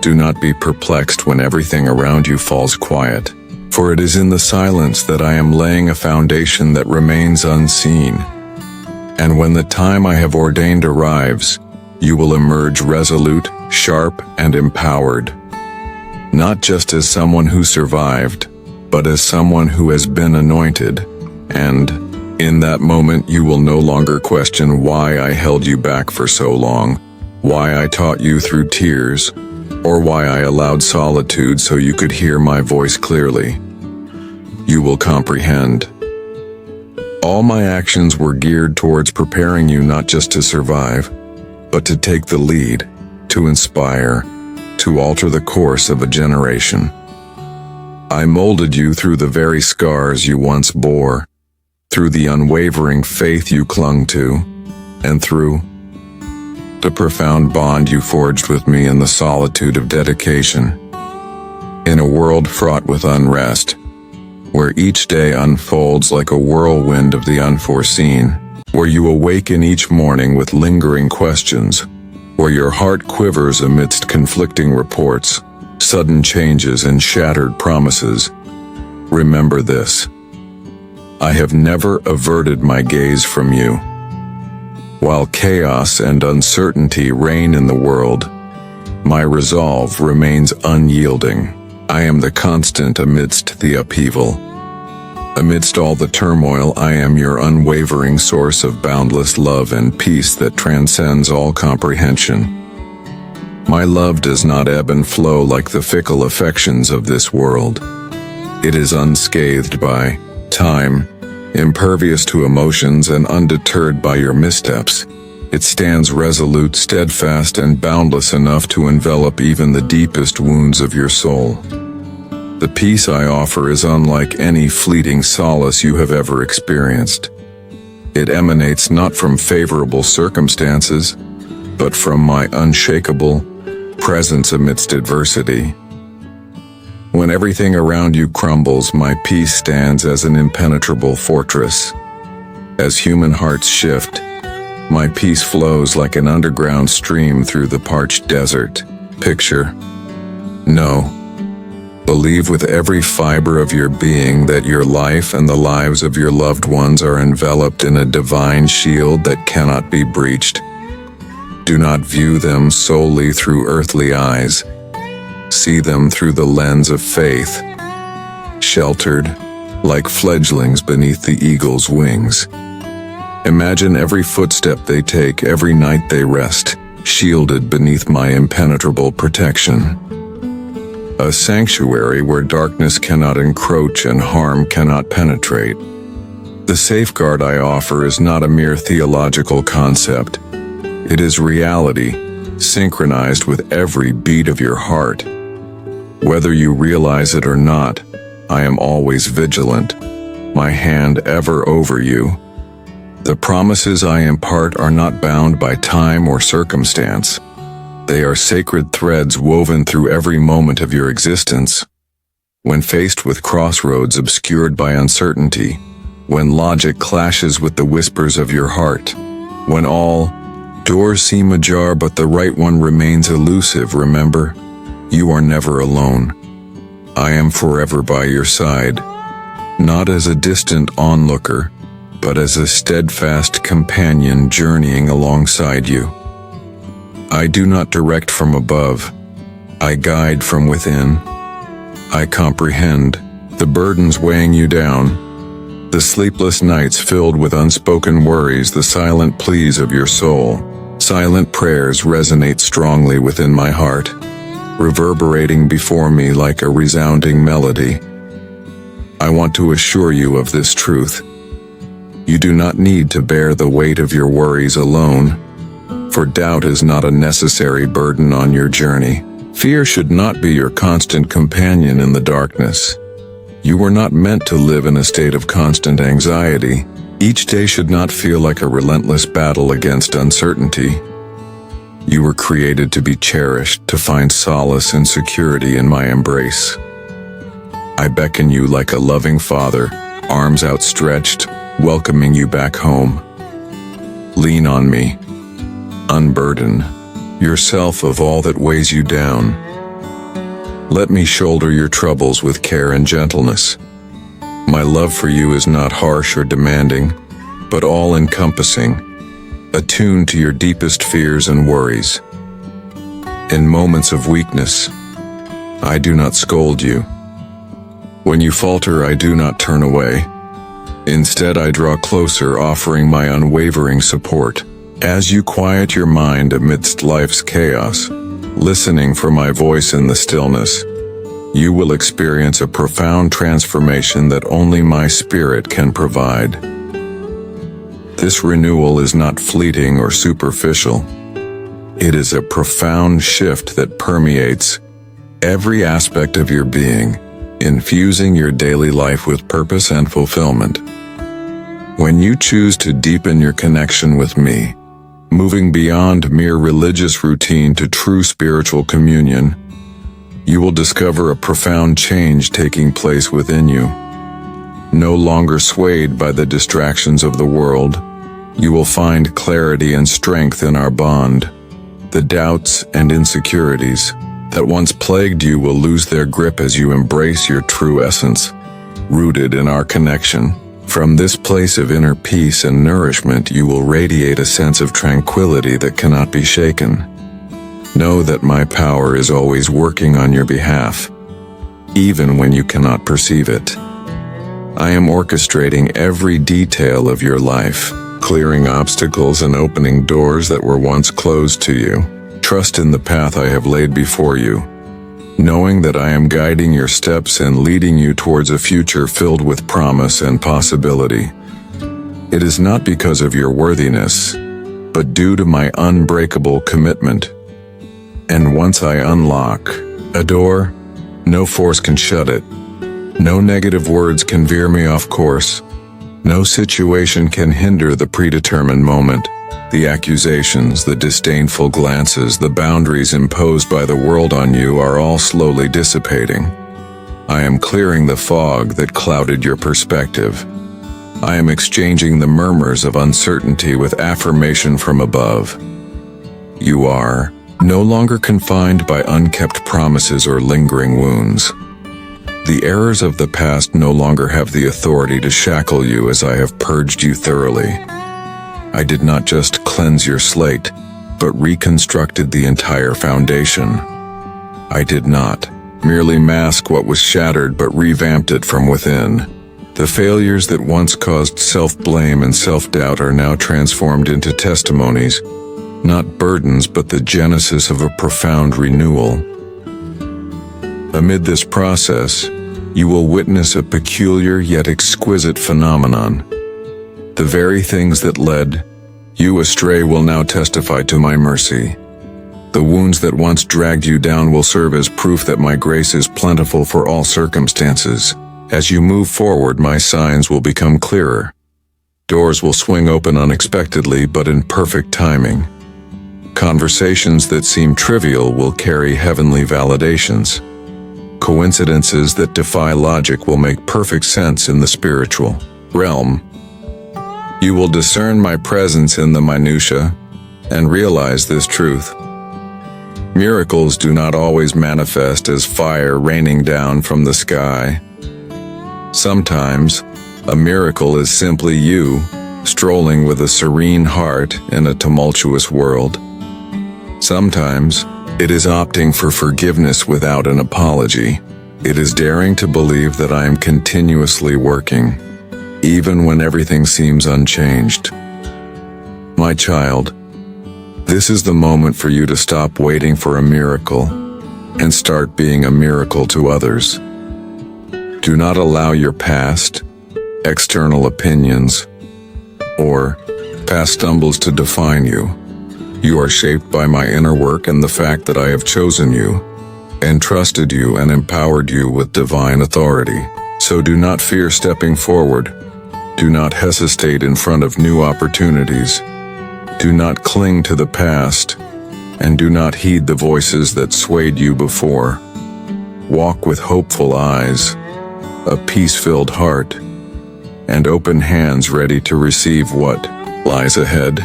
Do not be perplexed when everything around you falls quiet. For it is in the silence that I am laying a foundation that remains unseen. And when the time I have ordained arrives, you will emerge resolute, sharp, and empowered. Not just as someone who survived, but as someone who has been anointed. And in that moment you will no longer question why I held you back for so long, why I taught you through tears, or why I allowed solitude so you could hear my voice clearly. You will comprehend. All my actions were geared towards preparing you not just to survive, but to take the lead, to inspire, to alter the course of a generation. I molded you through the very scars you once bore, through the unwavering faith you clung to, and through the profound bond you forged with me in the solitude of dedication. In a world fraught with unrest, where each day unfolds like a whirlwind of the unforeseen, where you awaken each morning with lingering questions, where your heart quivers amidst conflicting reports, sudden changes and shattered promises, remember this: I have never averted my gaze from you. While chaos and uncertainty reign in the world, my resolve remains unyielding. I am the constant amidst the upheaval. Amidst all the turmoil, I am your unwavering source of boundless love and peace that transcends all comprehension. My love does not ebb and flow like the fickle affections of this world. It is unscathed by time, impervious to emotions, and undeterred by your missteps. It stands resolute, steadfast, and boundless enough to envelop even the deepest wounds of your soul. The peace I offer is unlike any fleeting solace you have ever experienced. It emanates not from favorable circumstances, but from my unshakable presence amidst adversity. When everything around you crumbles, my peace stands as an impenetrable fortress. As human hearts shift, My peace flows like an underground stream through the parched desert. Picture. No. Believe with every fiber of your being that your life and the lives of your loved ones are enveloped in a divine shield that cannot be breached. Do not view them solely through earthly eyes. See them through the lens of faith, sheltered, like fledglings beneath the eagle's wings. Imagine every footstep they take, every night they rest, shielded beneath my impenetrable protection. A sanctuary where darkness cannot encroach and harm cannot penetrate. The safeguard I offer is not a mere theological concept. It is reality, synchronized with every beat of your heart. Whether you realize it or not, I am always vigilant, my hand ever over you. The promises I impart are not bound by time or circumstance. They are sacred threads woven through every moment of your existence. When faced with crossroads obscured by uncertainty, when logic clashes with the whispers of your heart, when all doors seem ajar but the right one remains elusive, remember, you are never alone. I am forever by your side, not as a distant onlooker, but as a steadfast companion journeying alongside you. I do not direct from above, I guide from within. I comprehend the burdens weighing you down, the sleepless nights filled with unspoken worries, the silent pleas of your soul. Silent prayers resonate strongly within my heart, reverberating before me like a resounding melody. I want to assure you of this truth. You do not need to bear the weight of your worries alone, for doubt is not a necessary burden on your journey. Fear should not be your constant companion in the darkness. You were not meant to live in a state of constant anxiety. Each day should not feel like a relentless battle against uncertainty. You were created to be cherished, to find solace and security in my embrace. I beckon you like a loving father, arms outstretched, welcoming you back home. Lean on me. Unburden yourself of all that weighs you down. Let me shoulder your troubles with care and gentleness. My love for you is not harsh or demanding, but all-encompassing, attuned to your deepest fears and worries. In moments of weakness, I do not scold you. When you falter, I do not turn away. Instead, I draw closer, offering my unwavering support. As you quiet your mind amidst life's chaos, listening for my voice in the stillness, you will experience a profound transformation that only my spirit can provide. This renewal is not fleeting or superficial. It is a profound shift that permeates every aspect of your being, infusing your daily life with purpose and fulfillment. When you choose to deepen your connection with me, moving beyond mere religious routine to true spiritual communion, you will discover a profound change taking place within you. No longer swayed by the distractions of the world, you will find clarity and strength in our bond. The doubts and insecurities that once plagued you will lose their grip as you embrace your true essence, rooted in our connection. From this place of inner peace and nourishment, you will radiate a sense of tranquility that cannot be shaken. Know that my power is always working on your behalf, even when you cannot perceive it. I am orchestrating every detail of your life, clearing obstacles and opening doors that were once closed to you. Trust in the path I have laid before you, knowing that I am guiding your steps and leading you towards a future filled with promise and possibility. It is not because of your worthiness, but due to my unbreakable commitment. And once I unlock a door, no force can shut it. No negative words can veer me off course. No situation can hinder the predetermined moment. The accusations, the disdainful glances, the boundaries imposed by the world on you are all slowly dissipating. I am clearing the fog that clouded your perspective. I am exchanging the murmurs of uncertainty with affirmation from above. You are no longer confined by unkept promises or lingering wounds. The errors of the past no longer have the authority to shackle you, as I have purged you thoroughly. I did not just cleanse your slate, but reconstructed the entire foundation. I did not merely mask what was shattered, but revamped it from within. The failures that once caused self-blame and self-doubt are now transformed into testimonies, not burdens, but the genesis of a profound renewal. Amid this process, you will witness a peculiar yet exquisite phenomenon. The very things that led you astray will now testify to my mercy. The wounds that once dragged you down will serve as proof that my grace is plentiful for all circumstances. As you move forward, my signs will become clearer. Doors will swing open unexpectedly, but in perfect timing. Conversations that seem trivial will carry heavenly validations. Coincidences that defy logic will make perfect sense in the spiritual realm. You will discern my presence in the minutiae and realize this truth. Miracles do not always manifest as fire raining down from the sky. Sometimes, a miracle is simply you, strolling with a serene heart in a tumultuous world. Sometimes, it is opting for forgiveness without an apology. It is daring to believe that I am continuously working, even when everything seems unchanged. My child, this is the moment for you to stop waiting for a miracle and start being a miracle to others. Do not allow your past, external opinions, or past stumbles to define you. You are shaped by my inner work and the fact that I have chosen you, entrusted you, and empowered you with divine authority. So do not fear stepping forward. Do not hesitate in front of new opportunities. Do not cling to the past, and do not heed the voices that swayed you before. Walk with hopeful eyes, a peace-filled heart, and open hands ready to receive what lies ahead.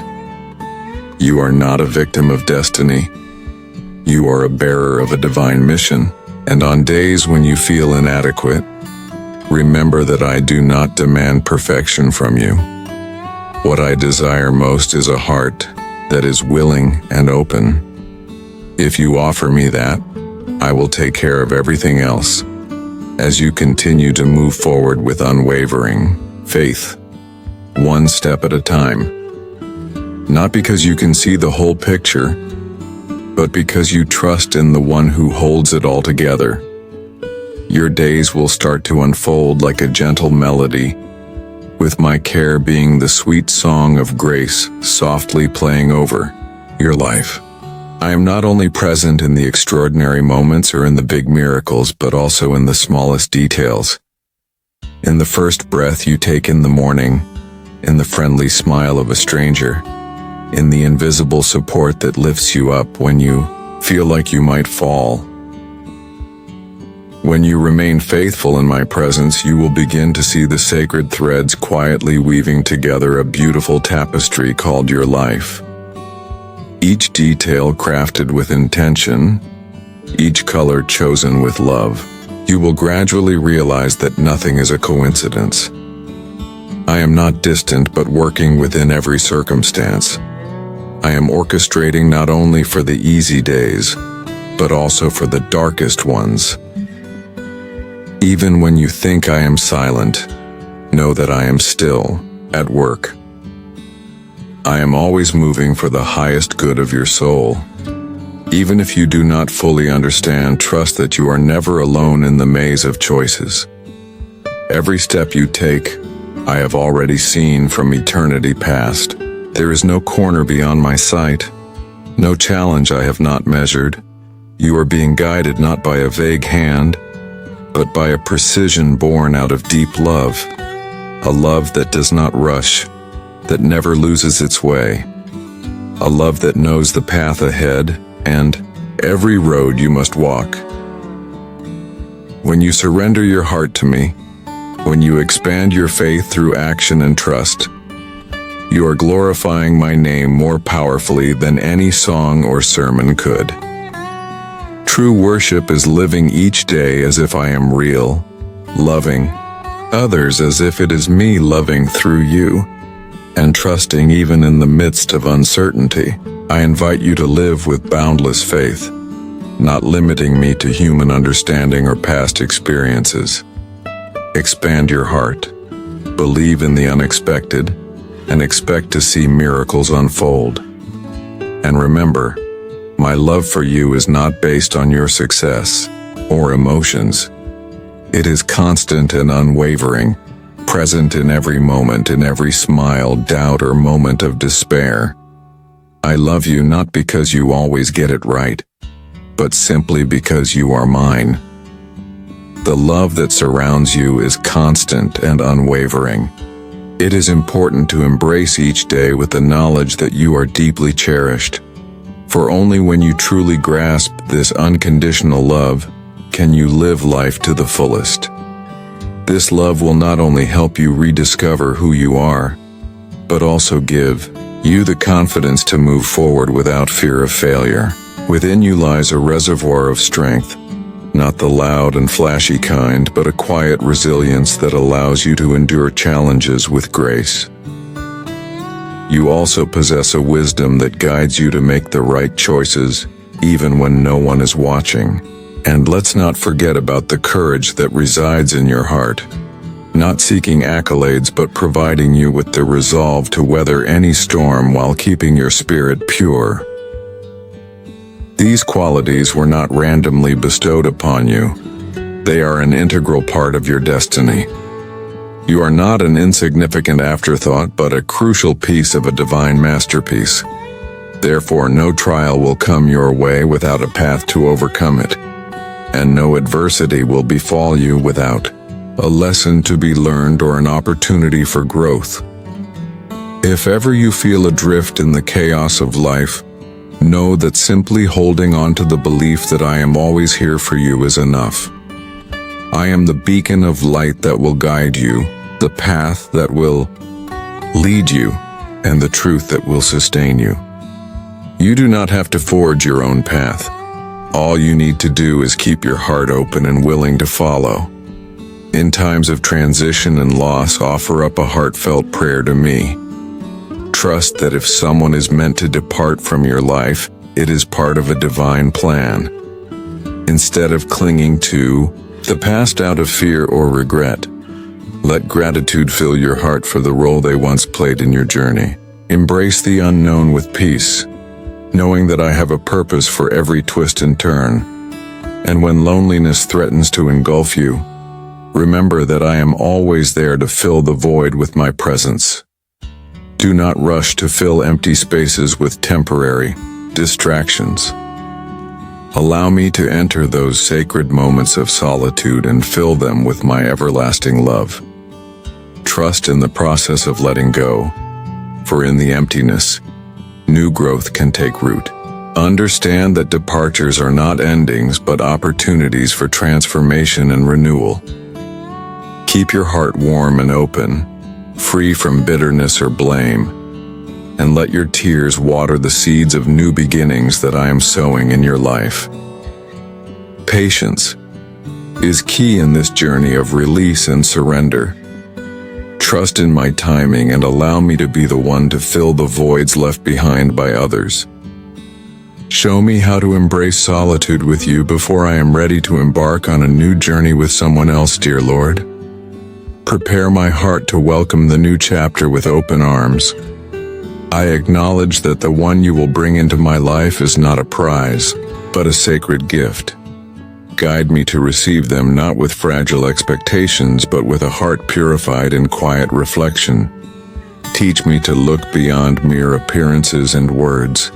You are not a victim of destiny. You are a bearer of a divine mission, and on days when you feel inadequate, remember that I do not demand perfection from you. What I desire most is a heart that is willing and open. If you offer me that, I will take care of everything else. As you continue to move forward with unwavering faith, one step at a time. Not because you can see the whole picture, but because you trust in the one who holds it all together. Your days will start to unfold like a gentle melody, with my care being the sweet song of grace softly playing over your life. I am not only present in the extraordinary moments or in the big miracles, but also in the smallest details. In the first breath you take in the morning, in the friendly smile of a stranger, in the invisible support that lifts you up when you feel like you might fall. When you remain faithful in my presence, you will begin to see the sacred threads quietly weaving together a beautiful tapestry called your life. Each detail crafted with intention, each color chosen with love. You will gradually realize that nothing is a coincidence. I am not distant, but working within every circumstance. I am orchestrating not only for the easy days, but also for the darkest ones. Even when you think I am silent, know that I am still at work. I am always moving for the highest good of your soul. Even if you do not fully understand, trust that you are never alone in the maze of choices. Every step you take, I have already seen from eternity past. There is no corner beyond my sight, no challenge I have not measured. You are being guided not by a vague hand, but by a precision born out of deep love, a love that does not rush, that never loses its way, a love that knows the path ahead and every road you must walk. When you surrender your heart to me, When you expand your faith through action and trust, you are glorifying my name more powerfully than any song or sermon could. True worship is living each day as if I am real, loving others as if it is me loving through you, and trusting even in the midst of uncertainty. I invite you to live with boundless faith, not limiting me to human understanding or past experiences. Expand your heart, believe in the unexpected, and expect to see miracles unfold. And remember, my love for you is not based on your success or emotions. It is constant and unwavering, present in every moment, in every smile, doubt, or moment of despair. I love you not because you always get it right, but simply because you are mine. The love that surrounds you is constant and unwavering. It is important to embrace each day with the knowledge that you are deeply cherished. For only when you truly grasp this unconditional love can you live life to the fullest. This love will not only help you rediscover who you are, but also give you the confidence to move forward without fear of failure. Within you lies a reservoir of strength, not the loud and flashy kind, but a quiet resilience that allows you to endure challenges with grace. You also possess a wisdom that guides you to make the right choices, even when no one is watching. And let's not forget about the courage that resides in your heart, not seeking accolades but providing you with the resolve to weather any storm while keeping your spirit pure. These qualities were not randomly bestowed upon you. They are an integral part of your destiny. You are not an insignificant afterthought, but a crucial piece of a divine masterpiece. Therefore, no trial will come your way without a path to overcome it, and no adversity will befall you without a lesson to be learned or an opportunity for growth. If ever you feel adrift in the chaos of life, know that simply holding on to the belief that I am always here for you is enough. I am the beacon of light that will guide you, the path that will lead you, and the truth that will sustain you. You do not have to forge your own path. All you need to do is keep your heart open and willing to follow. In times of transition and loss, offer up a heartfelt prayer to me. Trust that if someone is meant to depart from your life, it is part of a divine plan. Instead of clinging to the past out of fear or regret, let gratitude fill your heart for the role they once played in your journey. Embrace the unknown with peace, knowing that I have a purpose for every twist and turn. And when loneliness threatens to engulf you, remember that I am always there to fill the void with my presence. Do not rush to fill empty spaces with temporary distractions. Allow me to enter those sacred moments of solitude and fill them with my everlasting love. Trust in the process of letting go, for in the emptiness, new growth can take root. Understand that departures are not endings but opportunities for transformation and renewal. Keep your heart warm and open, free from bitterness or blame, and let your tears water the seeds of new beginnings that I am sowing in your life. Patience is key in this journey of release and surrender. Trust in my timing and allow me to be the one to fill the voids left behind by others. Show me how to embrace solitude with you before I am ready to embark on a new journey with someone else, dear Lord. Prepare my heart to welcome the new chapter with open arms. I acknowledge that the one you will bring into my life is not a prize, but a sacred gift. Guide me to receive them not with fragile expectations, but with a heart purified in quiet reflection. Teach me to look beyond mere appearances and words,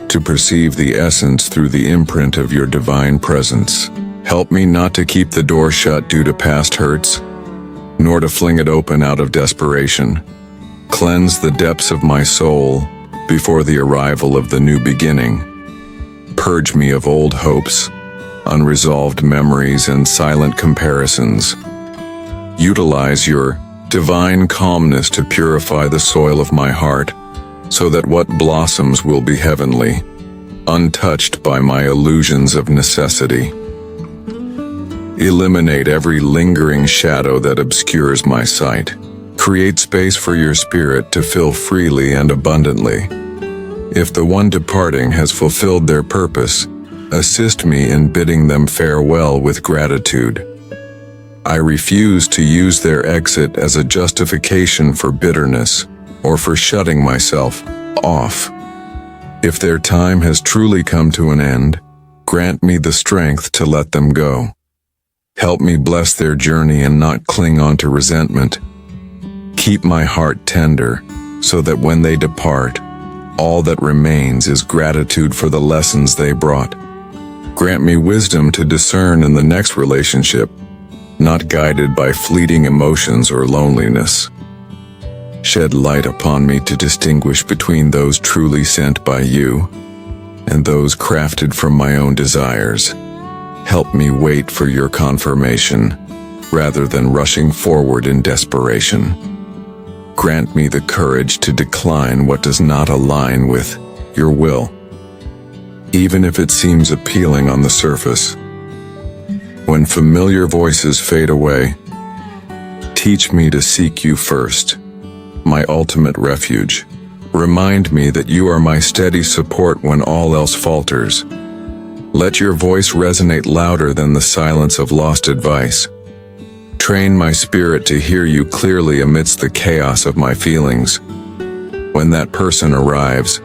to perceive the essence through the imprint of your divine presence. Help me not to keep the door shut due to past hurts, nor to fling it open out of desperation. Cleanse the depths of my soul before the arrival of the new beginning. Purge me of old hopes, unresolved memories, and silent comparisons. Utilize your divine calmness to purify the soil of my heart, so that what blossoms will be heavenly, untouched by my illusions of necessity. Eliminate every lingering shadow that obscures my sight. Create space for your spirit to fill freely and abundantly. If the one departing has fulfilled their purpose, assist me in bidding them farewell with gratitude. I refuse to use their exit as a justification for bitterness or for shutting myself off. If their time has truly come to an end, grant me the strength to let them go. Help me bless their journey and not cling on to resentment. Keep my heart tender, so that when they depart, all that remains is gratitude for the lessons they brought. Grant me wisdom to discern in the next relationship, not guided by fleeting emotions or loneliness. Shed light upon me to distinguish between those truly sent by you and those crafted from my own desires. Help me wait for your confirmation, rather than rushing forward in desperation. Grant me the courage to decline what does not align with your will, even if it seems appealing on the surface. When familiar voices fade away, teach me to seek you first, my ultimate refuge. Remind me that you are my steady support when all else falters. Let your voice resonate louder than the silence of lost advice. Train my spirit to hear you clearly amidst the chaos of my feelings. When that person arrives,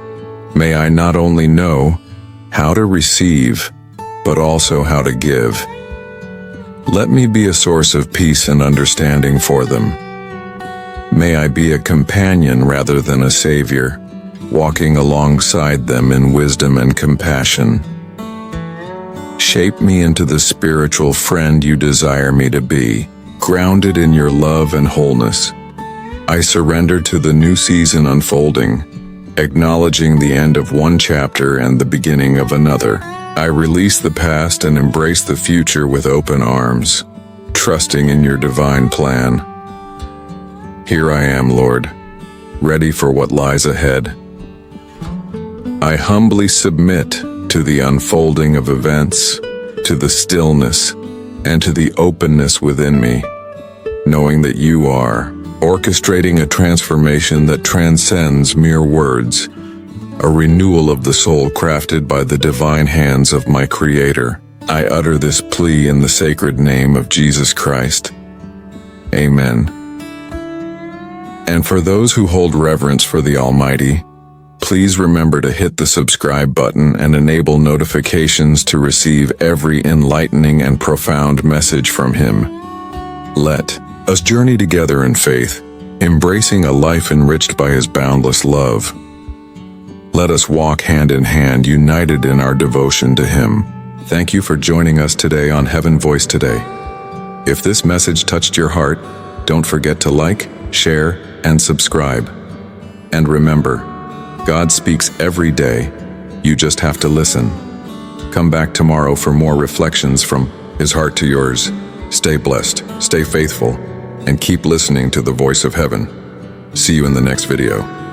may I not only know how to receive, but also how to give. Let me be a source of peace and understanding for them. May I be a companion rather than a savior, walking alongside them in wisdom and compassion. Shape me into the spiritual friend you desire me to be, grounded in your love and wholeness. I surrender to the new season unfolding, acknowledging the end of one chapter and the beginning of another. I release the past and embrace the future with open arms, trusting in your divine plan. Here I am, Lord, ready for what lies ahead. I humbly submit to the unfolding of events, to the stillness, and to the openness within me, knowing that you are orchestrating a transformation that transcends mere words, a renewal of the soul crafted by the divine hands of my Creator. I utter this plea in the sacred name of Jesus Christ. Amen. And for those who hold reverence for the Almighty, please remember to hit the subscribe button and enable notifications to receive every enlightening and profound message from Him. Let us journey together in faith, embracing a life enriched by His boundless love. Let us walk hand in hand, united in our devotion to Him. Thank you for joining us today on Heaven Voice Today. If this message touched your heart, don't forget to like, share, and subscribe. And remember, God speaks every day. You just have to listen. Come back tomorrow for more reflections from His heart to yours. Stay blessed, stay faithful, and keep listening to the voice of heaven. See you in the next video.